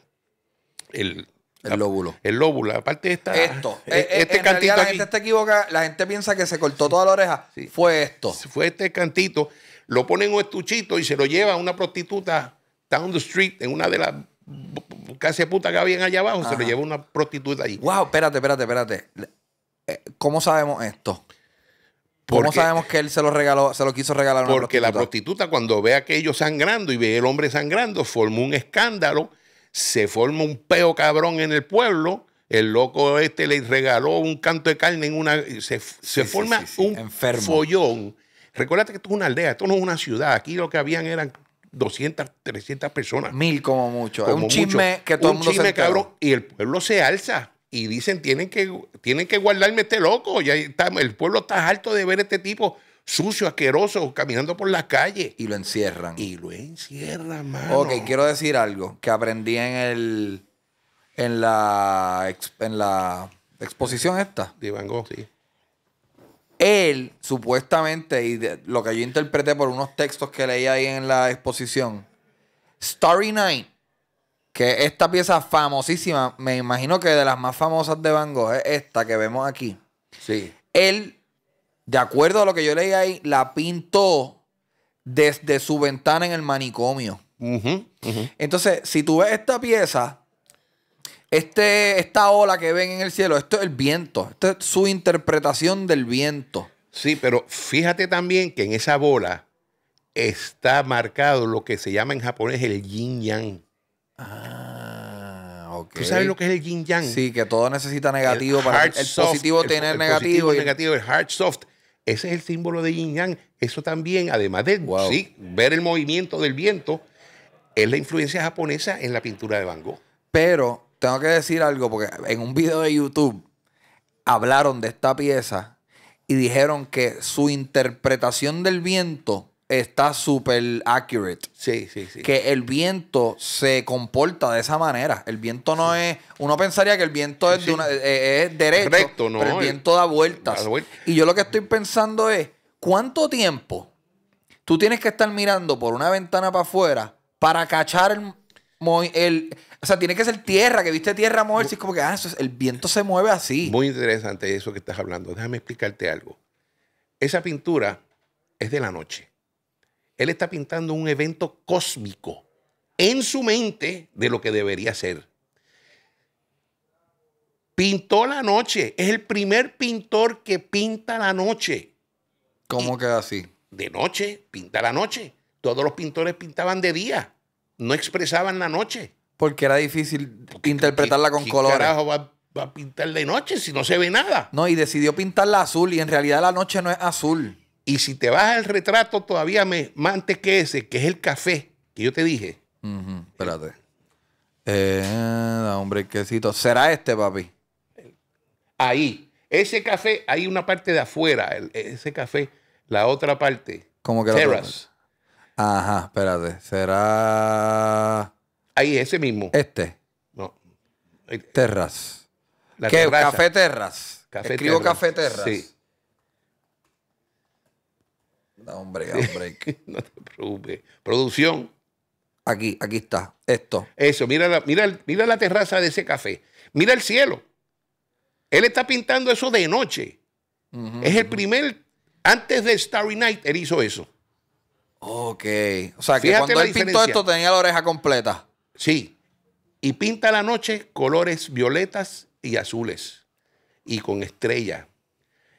el lóbulo. El lóbulo, aparte está este cantito. La gente está equivocada, la gente piensa que se cortó toda la oreja. Sí. Fue esto. Fue este cantito, lo ponen en un estuchito y se lo lleva a una prostituta down the street, en una de las casas putas que habían allá abajo. Ajá. Se lo lleva una prostituta allí. Wow, espérate. ¿Cómo sabemos esto? ¿Cómo sabemos que él se lo quiso regalar a una prostituta? Porque la prostituta, cuando ve a aquello sangrando y ve al hombre sangrando, formó un escándalo, se forma un peo cabrón en el pueblo. El loco le regaló un canto de carne en una... Se forma un enfermo. Follón. Recuérdate que esto es una aldea, esto no es una ciudad. Aquí lo que habían eran 200, 300 personas. 1000 como mucho. Es un chisme que todo el mundo se enteró. Cabrón, y el pueblo se alza. Y dicen, tienen que guardarme este loco. Ya está, el pueblo está harto de ver a este tipo sucio, asqueroso, caminando por las calles. Y lo encierran. Mano. Ok, quiero decir algo que aprendí en la exposición esta. De Van Gogh, sí. Él, supuestamente, y lo que yo interpreté por unos textos que leí ahí en la exposición, Starry Night, que esta pieza famosísima, me imagino que de las más famosas de Van Gogh es esta que vemos aquí. Sí. Él de acuerdo a lo que yo leí ahí, la pintó desde su ventana en el manicomio. Entonces, si tú ves esta pieza, esta ola que ven en el cielo, esto es el viento. Esto es su interpretación del viento. Sí, pero fíjate también que en esa bola está marcado lo que se llama en japonés el yin-yang. Ok. ¿Tú sabes lo que es el yin-yang? Sí, que todo necesita negativo para el positivo tener negativo. El negativo, el hard soft. Ese es el símbolo de yin-yang. Eso también, además de ver el movimiento del viento, es la influencia japonesa en la pintura de Van Gogh. Pero tengo que decir algo, porque en un video de YouTube hablaron de esta pieza y dijeron que su interpretación del viento está súper accurate. Sí. Que el viento se comporta de esa manera. El viento no es... Uno pensaría que el viento es, es derecho, recto, no, pero el viento da vueltas. Da vueltas. Y yo lo que estoy pensando es, ¿cuánto tiempo tú tienes que estar mirando por una ventana para afuera para cachar o sea, tiene que ser tierra, que viste tierra moverse. Es como que, el viento se mueve así. Muy interesante eso que estás hablando. Déjame explicarte algo. Esa pintura es de la noche. Él está pintando un evento cósmico en su mente de lo que debería ser. Pintó la noche. Es el primer pintor que pinta la noche. ¿Cómo queda así? De noche, pinta la noche. Todos los pintores pintaban de día. No expresaban la noche. Porque era difícil interpretarla con colores. ¿Qué carajo va a pintar de noche si no se ve nada? No, y decidió pintarla azul y en realidad la noche no es azul. Y si te vas al retrato todavía más antes que ese, que es el café, que yo te dije. Espérate. Da un brequecito. ¿Será este, papi? Ahí. Ese café, hay una parte de afuera. Ese café, la otra parte. ¿Cómo que Terrace. Ajá, espérate. ¿Será Ahí, ese mismo. este? No. Terrace. La ¿Qué? terraza. Café Terrace. Escribo Terrace. Café Terrace. Sí. Da un break. No te preocupes. Producción. Aquí está. Esto. Eso, mira la terraza de ese café. Mira el cielo. Él está pintando eso de noche. Es el primer, antes de Starry Night, él hizo eso. Ok. O sea, que Fíjate cuando la él pintó diferencia. esto tenía la oreja completa. Sí. Y pinta la noche colores violetas y azules. Y con estrellas.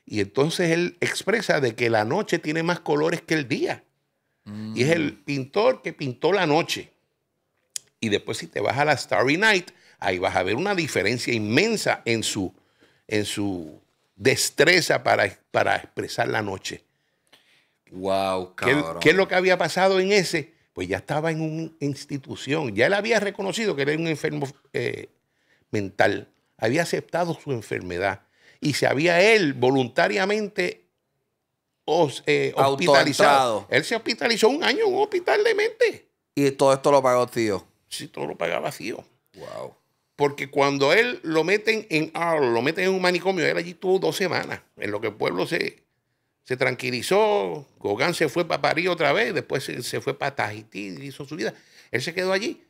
Y entonces él expresa de que la noche tiene más colores que el día. Y es el pintor que pintó la noche. Y después si te vas a la Starry Night, ahí vas a ver una diferencia inmensa en su destreza para expresar la noche. Wow, cabrón. ¿Qué es lo que había pasado en ese? Pues ya estaba en una institución. Ya él había reconocido que era un enfermo mental. Había aceptado su enfermedad. Y se había él voluntariamente hospitalizado. Él se hospitalizó un año en un hospital de mente. Y todo esto lo pagó tío. Sí, todo lo pagaba tío. Wow. Porque cuando él lo meten en un manicomio, él allí tuvo 2 semanas. En lo que el pueblo se tranquilizó. Gauguin se fue para París otra vez. Después se fue para Tahití, hizo su vida. Él se quedó allí.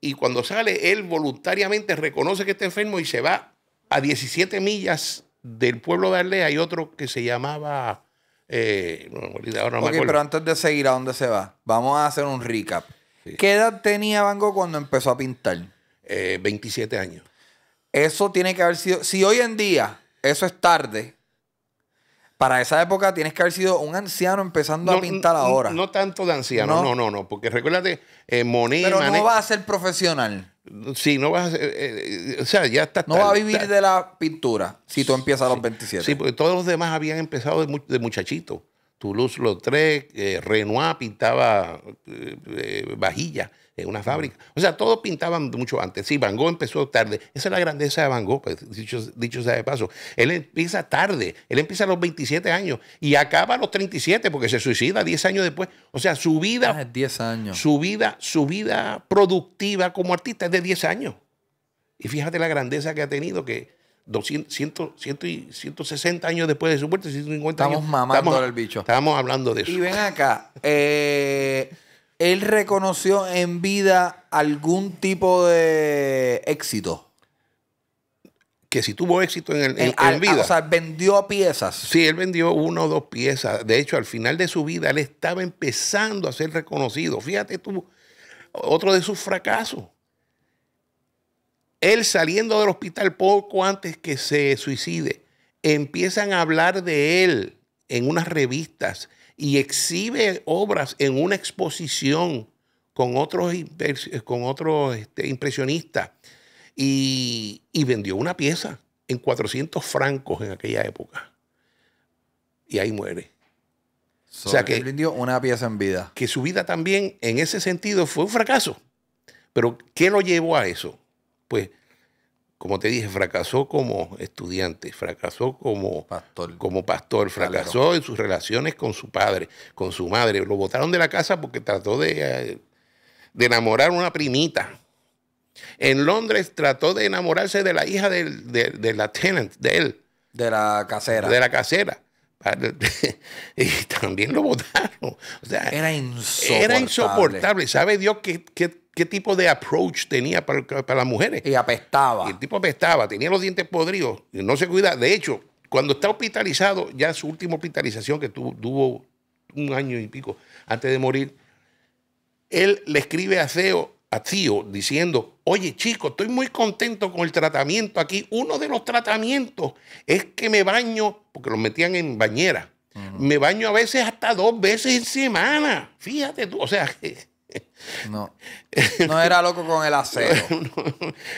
Y cuando sale, él voluntariamente reconoce que está enfermo y se va a 17 millas del pueblo de Arlea. Hay otro que se llamaba... ahora no me acuerdo. Pero antes de seguir, ¿a dónde se va? Vamos a hacer un recap. Sí. ¿Qué edad tenía Van Gogh cuando empezó a pintar? 27 años. Eso tiene que haber sido... Si hoy en día eso es tarde, para esa época tienes que haber sido un anciano empezando a pintar ahora. No tanto de anciano, no. Porque recuérdate, Monet... Pero no va a ser profesional. Sí, no vas a ser... o sea, ya está... No va a vivir de la pintura si tú empiezas a los 27. Sí, porque todos los demás habían empezado de muchachito. Toulouse-Lautrec, Renoir pintaba vajilla en una fábrica. O sea, todos pintaban mucho antes. Sí, Van Gogh empezó tarde. Esa es la grandeza de Van Gogh, pues, dicho sea de paso. Él empieza tarde. Él empieza a los 27 años y acaba a los 37 porque se suicida 10 años después. O sea, su vida... 10 años. Su vida productiva como artista es de 10 años. Y fíjate la grandeza que ha tenido, que 160 años después de su muerte, 150 estamos años. Mamando el bicho. Estábamos hablando de eso. Y ven acá, ¿él reconoció en vida algún tipo de éxito? que sí tuvo éxito en vida. O sea, vendió piezas. Sí, él vendió 1 o 2 piezas. De hecho, al final de su vida, él estaba empezando a ser reconocido. Fíjate tú, otro de sus fracasos. Él saliendo del hospital poco antes que se suicide, empiezan a hablar de él en unas revistas y exhibe obras en una exposición con otros impresionistas y vendió una pieza en 400 francos en aquella época. Y ahí muere. O sea, que él vendió una pieza en vida. Que su vida también, en ese sentido, fue un fracaso. Pero, ¿qué lo llevó a eso? Pues, como te dije, fracasó como estudiante, fracasó como pastor, fracasó en sus relaciones con su padre, con su madre. Lo botaron de la casa porque trató de enamorar a una primita. En Londres trató de enamorarse de la hija de la tenant, de él. De la casera. De la casera. Y también lo botaron. O sea, era insoportable. Era insoportable. ¿Sabe Dios qué tipo de approach tenía para las mujeres? Y apestaba. Y el tipo apestaba, tenía los dientes podridos, y no se cuida. De hecho, cuando está hospitalizado, ya su última hospitalización, que tuvo 1 año y pico antes de morir, él le escribe a Theo diciendo: oye, chico, estoy muy contento con el tratamiento aquí. Uno de los tratamientos es que me baño, porque los metían en bañera. Me baño a veces hasta 2 veces en semana. Fíjate tú, o sea... No era loco con el aseo.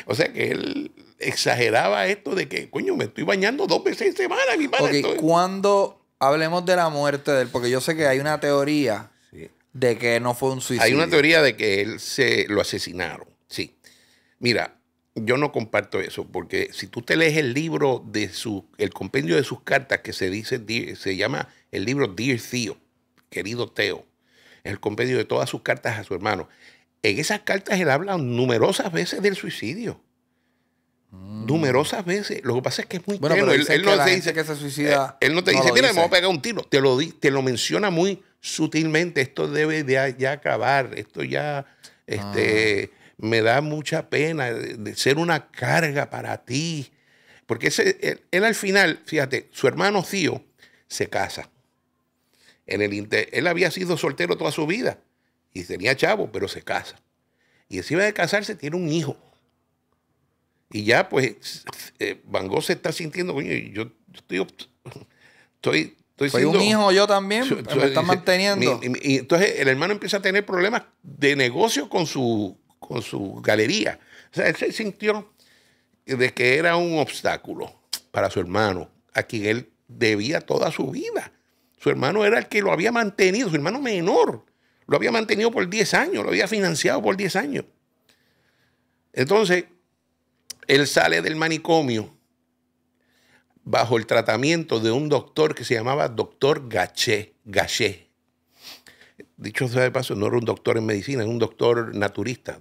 O sea que él exageraba esto de que, coño, me estoy bañando 2 veces en semana, mi padre. Okay, cuando hablemos de la muerte de él, porque yo sé que hay una teoría de que no fue un suicidio. Hay una teoría de que él lo asesinaron, sí. Mira, yo no comparto eso, porque si tú te lees el libro el compendio de sus cartas, que se llama el libro Dear Theo, querido Theo, es el compendio de todas sus cartas a su hermano. En esas cartas él habla numerosas veces del suicidio. Numerosas veces. Lo que pasa es que es muy bueno, pero él no te dice que se suicida. Él no te dice, mira, me voy a pegar un tiro. Te lo menciona muy sutilmente. Esto debe de ya acabar. Esto ya me da mucha pena de ser una carga para ti. Porque él al final, fíjate, su hermano Theo se casa. Él había sido soltero toda su vida y tenía chavo, pero se casa. Y encima de casarse tiene un hijo. Y ya, pues, Van Gogh se está sintiendo, coño, yo estoy soy un hijo yo también, me están manteniendo. Y entonces el hermano empieza a tener problemas de negocio con su galería. O sea, él se sintió de que era un obstáculo para su hermano, a quien él debía toda su vida. Su hermano era el que lo había mantenido, su hermano menor. Lo había mantenido por 10 años, lo había financiado por 10 años. Entonces, él sale del manicomio bajo el tratamiento de un doctor que se llamaba doctor Gachet. Dicho sea de paso, no era un doctor en medicina, era un doctor naturista.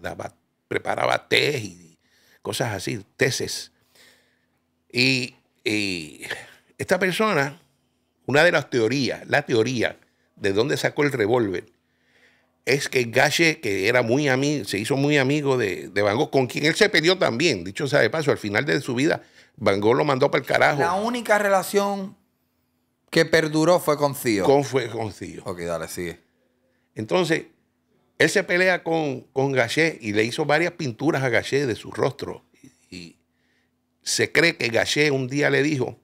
Preparaba té y cosas así, tesis. Y esta persona, una de las teorías, la teoría de dónde sacó el revólver, es que Gachet, que era se hizo muy amigo de Van Gogh, con quien él se peleó también. Dicho sea de paso, al final de su vida, Van Gogh lo mandó para el carajo. La única relación que perduró fue con Theo. Fue con Theo. Ok, dale, sigue. Entonces, él se pelea con Gachet y le hizo varias pinturas a Gachet de su rostro. Y se cree que Gachet un día le dijo...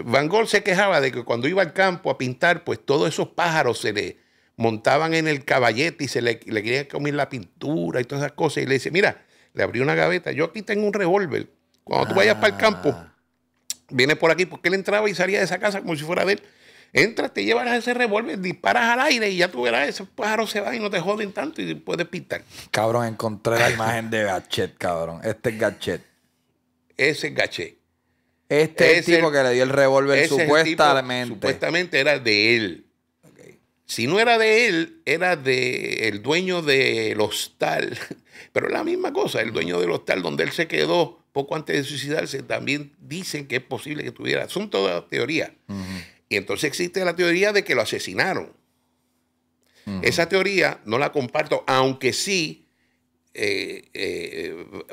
Van Gogh se quejaba de que cuando iba al campo a pintar, pues todos esos pájaros se le montaban en el caballete y le querían comer la pintura y todas esas cosas. Y le dice, mira, le abrió una gaveta, yo aquí tengo un revólver. Cuando tú vayas para el campo, vienes por aquí, porque él entraba y salía de esa casa como si fuera de él. Entras, te llevas ese revólver, disparas al aire y ya tú verás, esos pájaros se van y no te joden tanto y puedes pintar. Cabrón, encontré la imagen de Gachet, cabrón. Este es Gachet. Ese es Gachet. Este es el tipo que le dio el revólver supuestamente. Supuestamente era de él. Okay. Si no era de él, era del dueño del hostal. Pero es la misma cosa. El dueño del hostal donde él se quedó poco antes de suicidarse, también dicen que es posible que tuviera. Son todas teorías. Y entonces existe la teoría de que lo asesinaron. Esa teoría no la comparto, aunque sí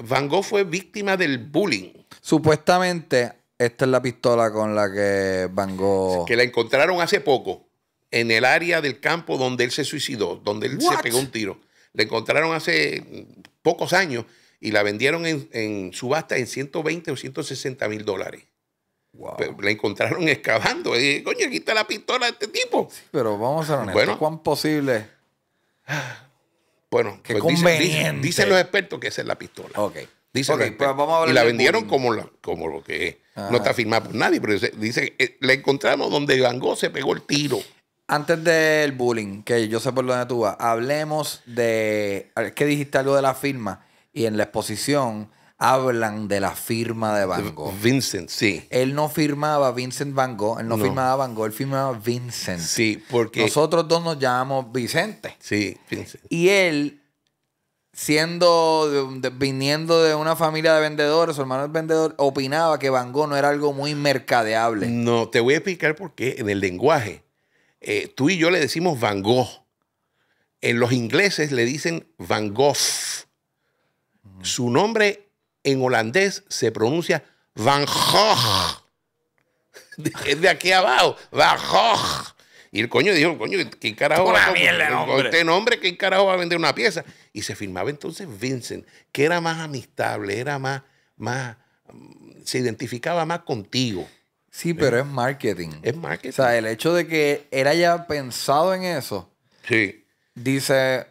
Van Gogh fue víctima del bullying. Supuestamente, esta es la pistola con la que Van Gogh... Que la encontraron hace poco en el área del campo donde él se suicidó, donde él se pegó un tiro. La encontraron hace pocos años y la vendieron en subasta en 120 o 160 mil dólares. Wow. Pero la encontraron excavando. Y, coño, aquí está la pistola de este tipo. Sí, pero vamos a ser honestos. Bueno. ¿Cuán posible? Bueno, Qué pues conveniente. dicen los expertos que esa es la pistola. Ok. Dicen los Pues expertos. vamos a hablar y la del vendieron bullying. como lo que es. Ajá. No está firmada por nadie, pero dice la encontramos donde Van Gogh se pegó el tiro. Antes del bullying, que yo sé por dónde tú vas, hablemos de... Es que dijiste algo de la firma y en la exposición hablan de la firma de Van Gogh. Vincent, sí. Él no firmaba Vincent Van Gogh, él no firmaba Van Gogh, él firmaba Vincent. Sí, porque... Nosotros dos nos llamamos Vicente. Sí, Vincent. Y él, viniendo de una familia de vendedores, su hermano es vendedor, opinaba que Van Gogh no era algo muy mercadeable. No, te voy a explicar por qué en el lenguaje. Tú y yo le decimos Van Gogh. En los ingleses le dicen Van Gogh. Su nombre en holandés se pronuncia Van Gogh. Es de aquí abajo, Van Gogh. Y el coño dijo, coño, ¿qué carajo va a este nombre? ¿Qué carajo va a vender una pieza? Y se firmaba entonces Vincent, que era más amistable, era más se identificaba más contigo. Sí, pero es marketing. Es marketing. O sea, el hecho de que él haya pensado en eso, Sí. Dice...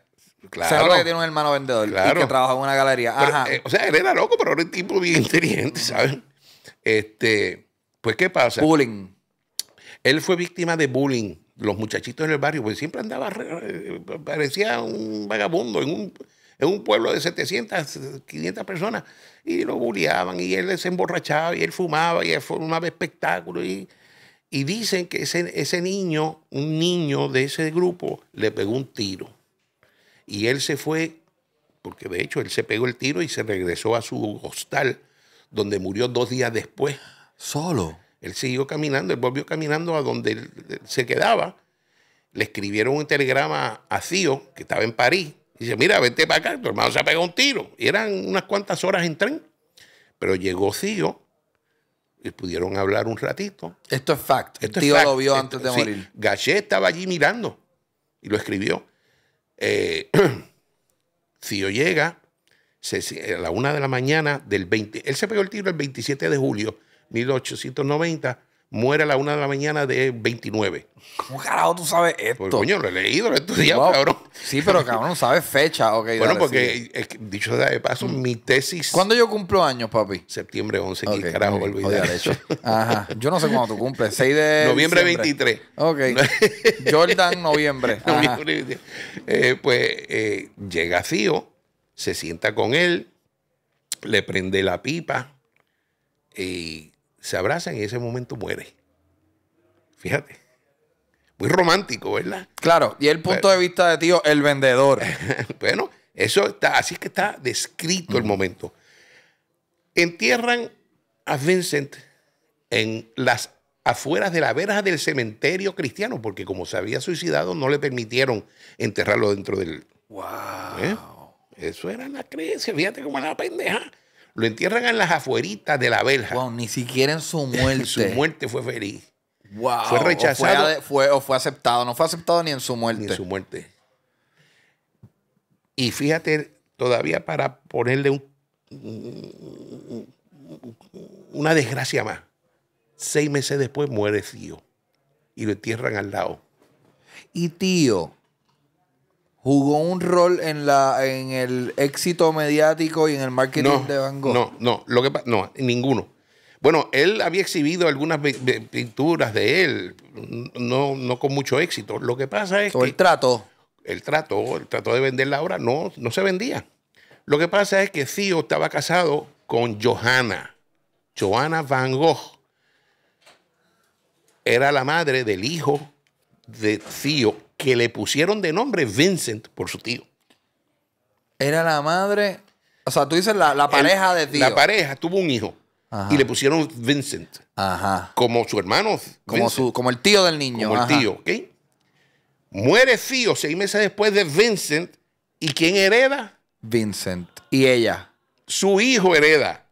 Claro. Se nota que tiene un hermano vendedor Claro. y que trabaja en una galería. Pero, Ajá. o sea, él era loco, pero era un tipo bien inteligente, ¿sabes? Pues, ¿qué pasa? Bullying. Él fue víctima de bullying. Los muchachitos en el barrio, pues siempre andaba, parecía un vagabundo en un pueblo de 700, 500 personas. Y lo bulleaban, y él se emborrachaba, y él fumaba, y él formaba espectáculos. Y dicen que ese niño, un niño de ese grupo, le pegó un tiro. Y él se fue, porque de hecho él se pegó el tiro y se regresó a su hostal, donde murió 2 días después. Solo. Él siguió caminando, él volvió caminando a donde él se quedaba. Le escribieron un telegrama a Cío, que estaba en París. Dice, mira, vente para acá, tu hermano se ha pegado un tiro. Y eran unas cuantas horas en tren. Pero llegó Cío y pudieron hablar un ratito. Esto es fact. Esto El es tío fact. lo vio antes de morir. Gachet estaba allí mirando y lo escribió. Cío llega a la 1 de la mañana del 20. Él se pegó el tiro el 27 de julio 1890. Muere a la 1 de la mañana del 29. ¿Cómo carajo tú sabes esto? Pues, coño, lo he leído, lo he estudiado, Wow. cabrón. Sí, pero cabrón, no sabes fecha. Okay, Bueno, dale, porque, sigue. dicho sea de paso, mi tesis... ¿Cuándo yo cumplo años, papi? Septiembre 11, Ok, ¿qué carajo muy bien. olvidar Oye, eso? de hecho. Ajá. Yo no sé cuándo tú cumples. 6 de Noviembre diciembre. 23. Ok. Jordan, noviembre. Ajá. Llega Cío, se sienta con él, le prende la pipa y se abrazan y en ese momento muere. Fíjate. Muy romántico, ¿verdad? Claro. Y el punto de vista de tío, el vendedor. Bueno, eso está, así es que está descrito el momento. Entierran a Vincent en las afueras de la verja del cementerio cristiano, porque como se había suicidado, no le permitieron enterrarlo dentro del... Wow. Eso era la creencia, fíjate cómo era la pendeja. Lo entierran en las afueritas de la verja. Wow, ni siquiera en su muerte. Su muerte fue feliz. Wow. Fue rechazado. O fue aceptado. No fue aceptado ni en su muerte. Ni en su muerte. Y fíjate, todavía para ponerle una desgracia más. 6 meses después muere Cío. Y lo entierran al lado. Y tío, ¿jugó un rol en el éxito mediático y en el marketing de Van Gogh? No, no, ninguno. Bueno, él había exhibido algunas pinturas de él, no con mucho éxito. Lo que pasa es que El trato. él trató de vender la obra, no se vendía. Lo que pasa es que Cío estaba casado con Johanna Van Gogh. Era la madre del hijo de Cío, que le pusieron de nombre Vincent por su tío. Era la madre. O sea, tú dices la pareja de tío. La pareja tuvo un hijo. Ajá. Y le pusieron Vincent. Ajá. Como su hermano. Como el tío del niño. Como Ajá. el tío, ¿ok? Muere Cío 6 meses después de Vincent. ¿Y quién hereda? Vincent. Y ella. Su hijo hereda.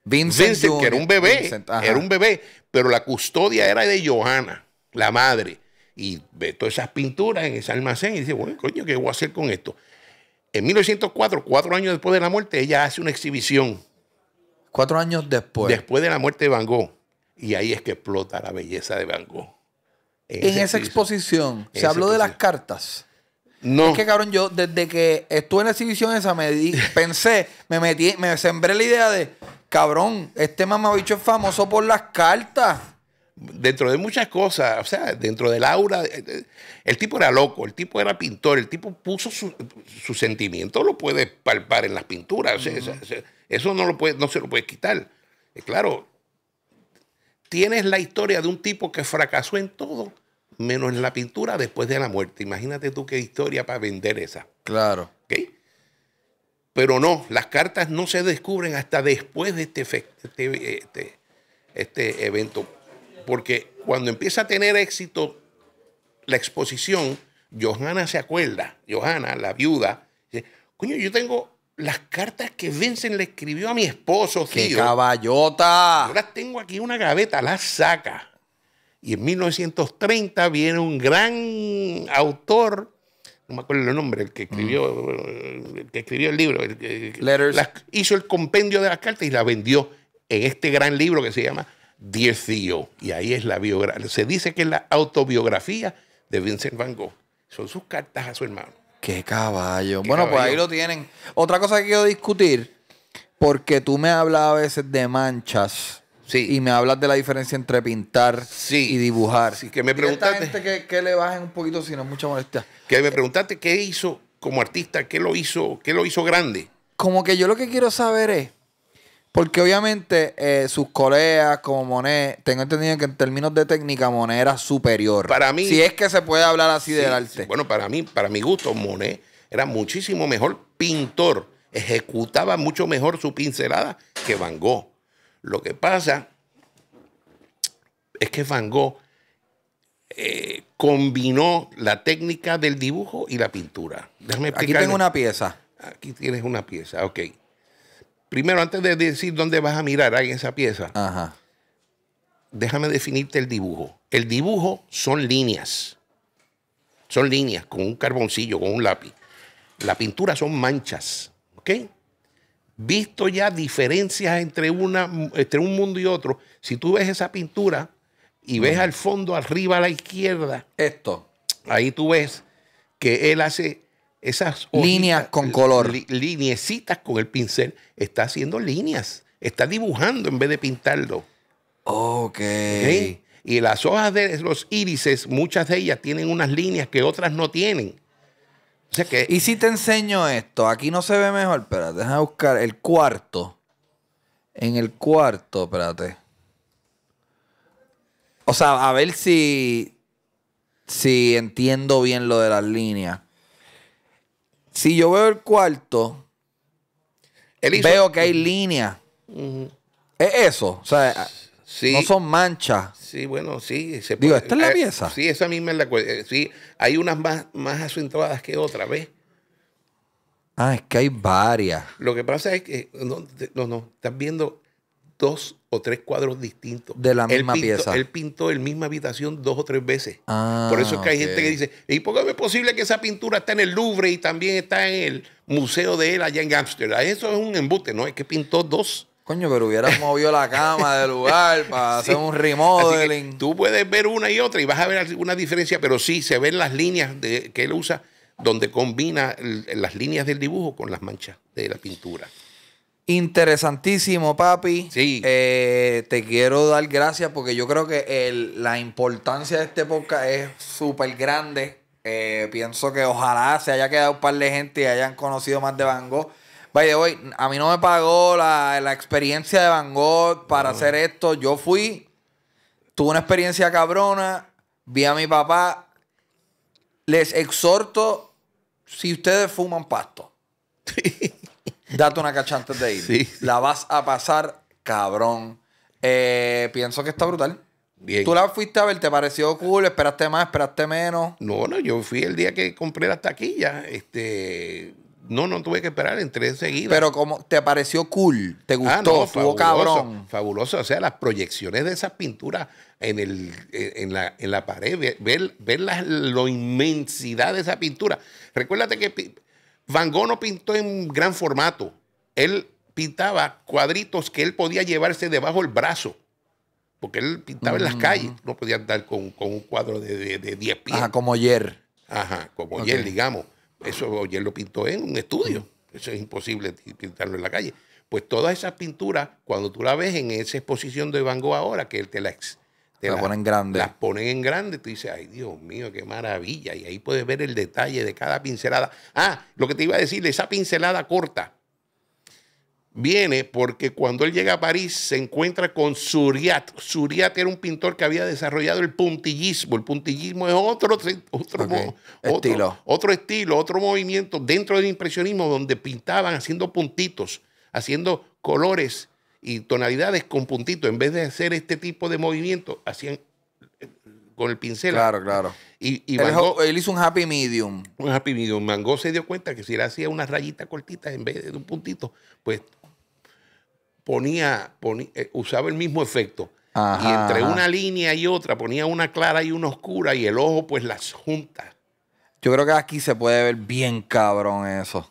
Vincent, que era un bebé. Vincent, era un bebé. Pero la custodia era de Johanna, la madre. Y ve todas esas pinturas en ese almacén y dice, bueno, coño, ¿qué voy a hacer con esto? En 1904, 4 años después de la muerte, ella hace una exhibición. 4 años después. Después de la muerte de Van Gogh. Y ahí es que explota la belleza de Van Gogh. En esa exposición se habló de las cartas. No. Es que, cabrón, yo desde que estuve en la exhibición esa pensé, me sembré la idea de, cabrón, este mamabicho es famoso por las cartas. Dentro de muchas cosas, o sea, dentro del aura, el tipo era loco, el tipo era pintor, el tipo puso su sentimiento, lo puede palpar en las pinturas, o sea, eso no se lo puede quitar. Claro, tienes la historia de un tipo que fracasó en todo, menos en la pintura después de la muerte. Imagínate tú qué historia para vender esa. Claro. ¿Okay? Pero no, las cartas no se descubren hasta después de este evento. Porque cuando empieza a tener éxito la exposición, Johanna se acuerda, Johanna, la viuda, dice, coño, yo tengo las cartas que Vincent le escribió a mi esposo, ¡Qué tío. caballota! Yo las tengo aquí en una gaveta, las saca. Y en 1930 viene un gran autor, no me acuerdo el nombre, el que escribió el libro, hizo el compendio de las cartas y la vendió en este gran libro que se llama Dear Theo. Y ahí es la biografía. Se dice que es la autobiografía de Vincent Van Gogh. Son sus cartas a su hermano. ¡Qué caballo! ¿Qué bueno, caballo? Pues ahí lo tienen. Otra cosa que quiero discutir, porque tú me hablas a veces de manchas. Sí. Y me hablas de la diferencia entre pintar y dibujar. Sí, que me Dile a esta preguntaste. gente que le bajen un poquito si no es mucha molestia. Que me preguntaste qué hizo como artista, qué lo hizo grande. Como que yo lo que quiero saber es, porque obviamente sus colegas como Monet, tengo entendido que en términos de técnica Monet era superior. Para mí, si es que se puede hablar así del arte. Sí, bueno, para mi gusto, Monet era muchísimo mejor pintor. Ejecutaba mucho mejor su pincelada que Van Gogh. Lo que pasa es que Van Gogh combinó la técnica del dibujo y la pintura. Déjame explicarle. Aquí tengo una pieza. Aquí tienes una pieza, ok. Primero, antes de decir dónde vas a mirar ahí en esa pieza, Ajá. déjame definirte el dibujo. El dibujo son líneas. Son líneas con un carboncillo, con un lápiz. La pintura son manchas, ¿ok? Visto ya diferencias entre un mundo y otro, si tú ves esa pintura y ves al fondo, arriba a la izquierda, Esto. ahí tú ves que él hace esas líneas con color. Lineecitas con el pincel. Está haciendo líneas. Está dibujando en vez de pintarlo. Ok. ¿Okay? Y las hojas de los írises, muchas de ellas tienen unas líneas que otras no tienen. O sea que, Y si te enseño esto, aquí no se ve mejor. Espérate, déjame buscar el cuarto. En el cuarto, espérate. O sea, a ver si entiendo bien lo de las líneas. Si yo veo el cuarto, veo que hay líneas. Es eso. O sea, sí, no son manchas. Sí, bueno, sí. Se Digo, puede, ¿esta es la pieza? Sí, esa misma es la cuestión. Sí, hay unas más acentuadas que otras, ¿ves? Ah, es que hay varias. Lo que pasa es que no, estás viendo 2 o 3 cuadros distintos. De la misma pieza. Él pintó en misma habitación 2 o 3 veces. Ah, por eso es que hay ok. gente que dice, ¿y por qué es posible que esa pintura está en el Louvre y también está en el museo de él allá en Ámsterdam? Eso es un embuste, ¿no? Es que pintó 2. Coño, pero hubieras movido la cama del lugar para hacer un remodeling. Así que tú puedes ver una y otra y vas a ver alguna diferencia, pero sí se ven las líneas que él usa donde combina las líneas del dibujo con las manchas de la pintura. Interesantísimo, papi. Sí. Te quiero dar gracias porque yo creo que la importancia de este podcast es súper grande. Pienso que ojalá se haya quedado un par de gente y hayan conocido más de Van Gogh. By the way, a mí no me pagó la experiencia de Van Gogh para hacer esto. Yo tuve una experiencia cabrona, vi a mi papá. Les exhorto, si ustedes fuman pasto, date una cacha antes de ir. Sí. La vas a pasar cabrón. Pienso que está brutal. Bien. Tú la fuiste a ver, ¿te pareció cool? ¿Esperaste más? ¿Esperaste menos? No, yo fui el día que compré las taquillas. No tuve que esperar, entré enseguida. Pero como te pareció cool, te gustó, No, estuvo fabuloso, cabrón. fabuloso. O sea, las proyecciones de esas pinturas en la pared, ver la inmensidad de esa pintura. Recuérdate que Van Gogh no pintó en gran formato. Él pintaba cuadritos que él podía llevarse debajo del brazo. Porque él pintaba en las calles. No podía andar con un cuadro de 10 pies. Ajá, como ayer. Ajá, como Oyer, digamos. Eso Oyer lo pintó en un estudio. Eso es imposible pintarlo en la calle. Pues todas esas pinturas, cuando tú la ves en esa exposición de Van Gogh ahora, que él te la ponen grande. Las ponen en grande, tú dices, ay, Dios mío, qué maravilla. Y ahí puedes ver el detalle de cada pincelada. Ah, lo que te iba a decir, esa pincelada corta viene porque cuando él llega a París se encuentra con Suriat. Suriat era un pintor que había desarrollado el puntillismo. El puntillismo es otro estilo, otro movimiento dentro del impresionismo donde pintaban haciendo puntitos, haciendo colores y tonalidades con puntitos. En vez de hacer este tipo de movimiento, hacían con el pincel. Claro. Y Van Gogh, él hizo un happy medium. Un happy medium. Van Gogh se dio cuenta que si él hacía unas rayitas cortitas en vez de un puntito, pues usaba el mismo efecto. Ajá, y entre una línea y otra ponía una clara y una oscura y el ojo pues las junta. Yo creo que aquí se puede ver bien cabrón eso.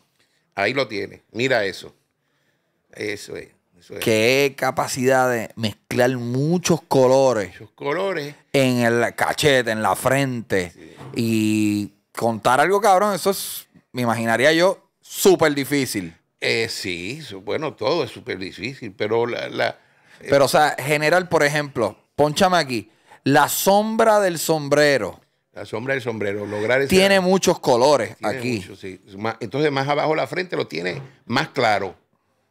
Ahí lo tiene. Mira eso. Eso es. Qué capacidad de mezclar muchos colores. Muchos colores. En el cachete, en la frente. Sí. Y contar algo cabrón, eso es, me imaginaría yo, súper difícil. Sí, bueno, todo es súper difícil, pero Pero, o sea, general, por ejemplo, pónchame aquí, la sombra del sombrero. La sombra del sombrero, lograr tiene muchos colores tiene aquí. Mucho, sí. Entonces, más abajo la frente lo tiene más claro.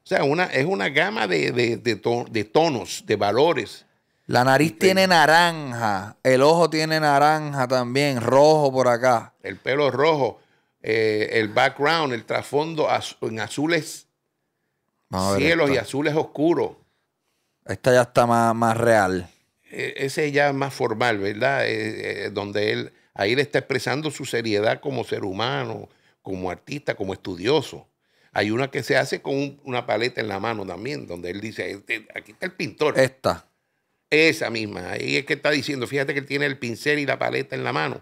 O sea, es una gama de tonos, de valores. La nariz tiene naranja, el ojo tiene naranja también, rojo por acá. El pelo rojo. El background, el trasfondo en azules cielos y azules oscuros. Esta ya está más real. Ese ya es más formal, ¿verdad? Donde ahí le está expresando su seriedad como ser humano, como artista, como estudioso. Hay una que se hace con una paleta en la mano también, donde él dice, aquí está el pintor. Esa misma. Ahí es que está diciendo, fíjate que él tiene el pincel y la paleta en la mano.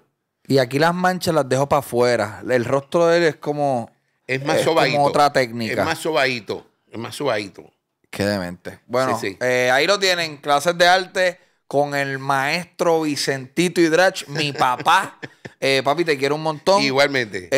Y aquí las manchas las dejo para afuera. El rostro de él es como... Es más sobadito. Como otra técnica. Es más sobadito. Qué demente. Bueno, sí. Ahí lo tienen. Clases de arte con el maestro Vicentito Hidrach, mi papá. Papi, te quiero un montón. Igualmente.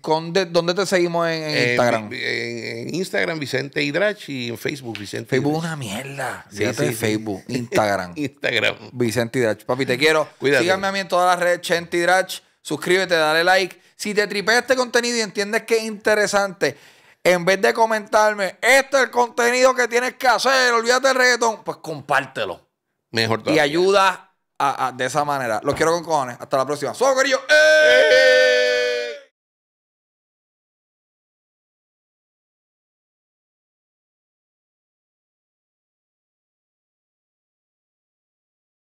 ¿Dónde te seguimos en Instagram? En Instagram, Vicente Hidrach, y en Facebook, Vicente Facebook Hidrach. Es una mierda. Sí, Facebook, Instagram. Instagram. Vicente Hidrach. Papi, te quiero. Cuídate. Síganme a mí en todas las redes, Chente Hidrach. Suscríbete, dale like. Si te tripeas este contenido y entiendes que es interesante, en vez de comentarme, este es el contenido que tienes que hacer, olvídate del reggaetón, pues compártelo. Mejor todavía. Y ayuda de esa manera. Los quiero con cojones. Hasta la próxima. ¡Soy querido! ¡Eh!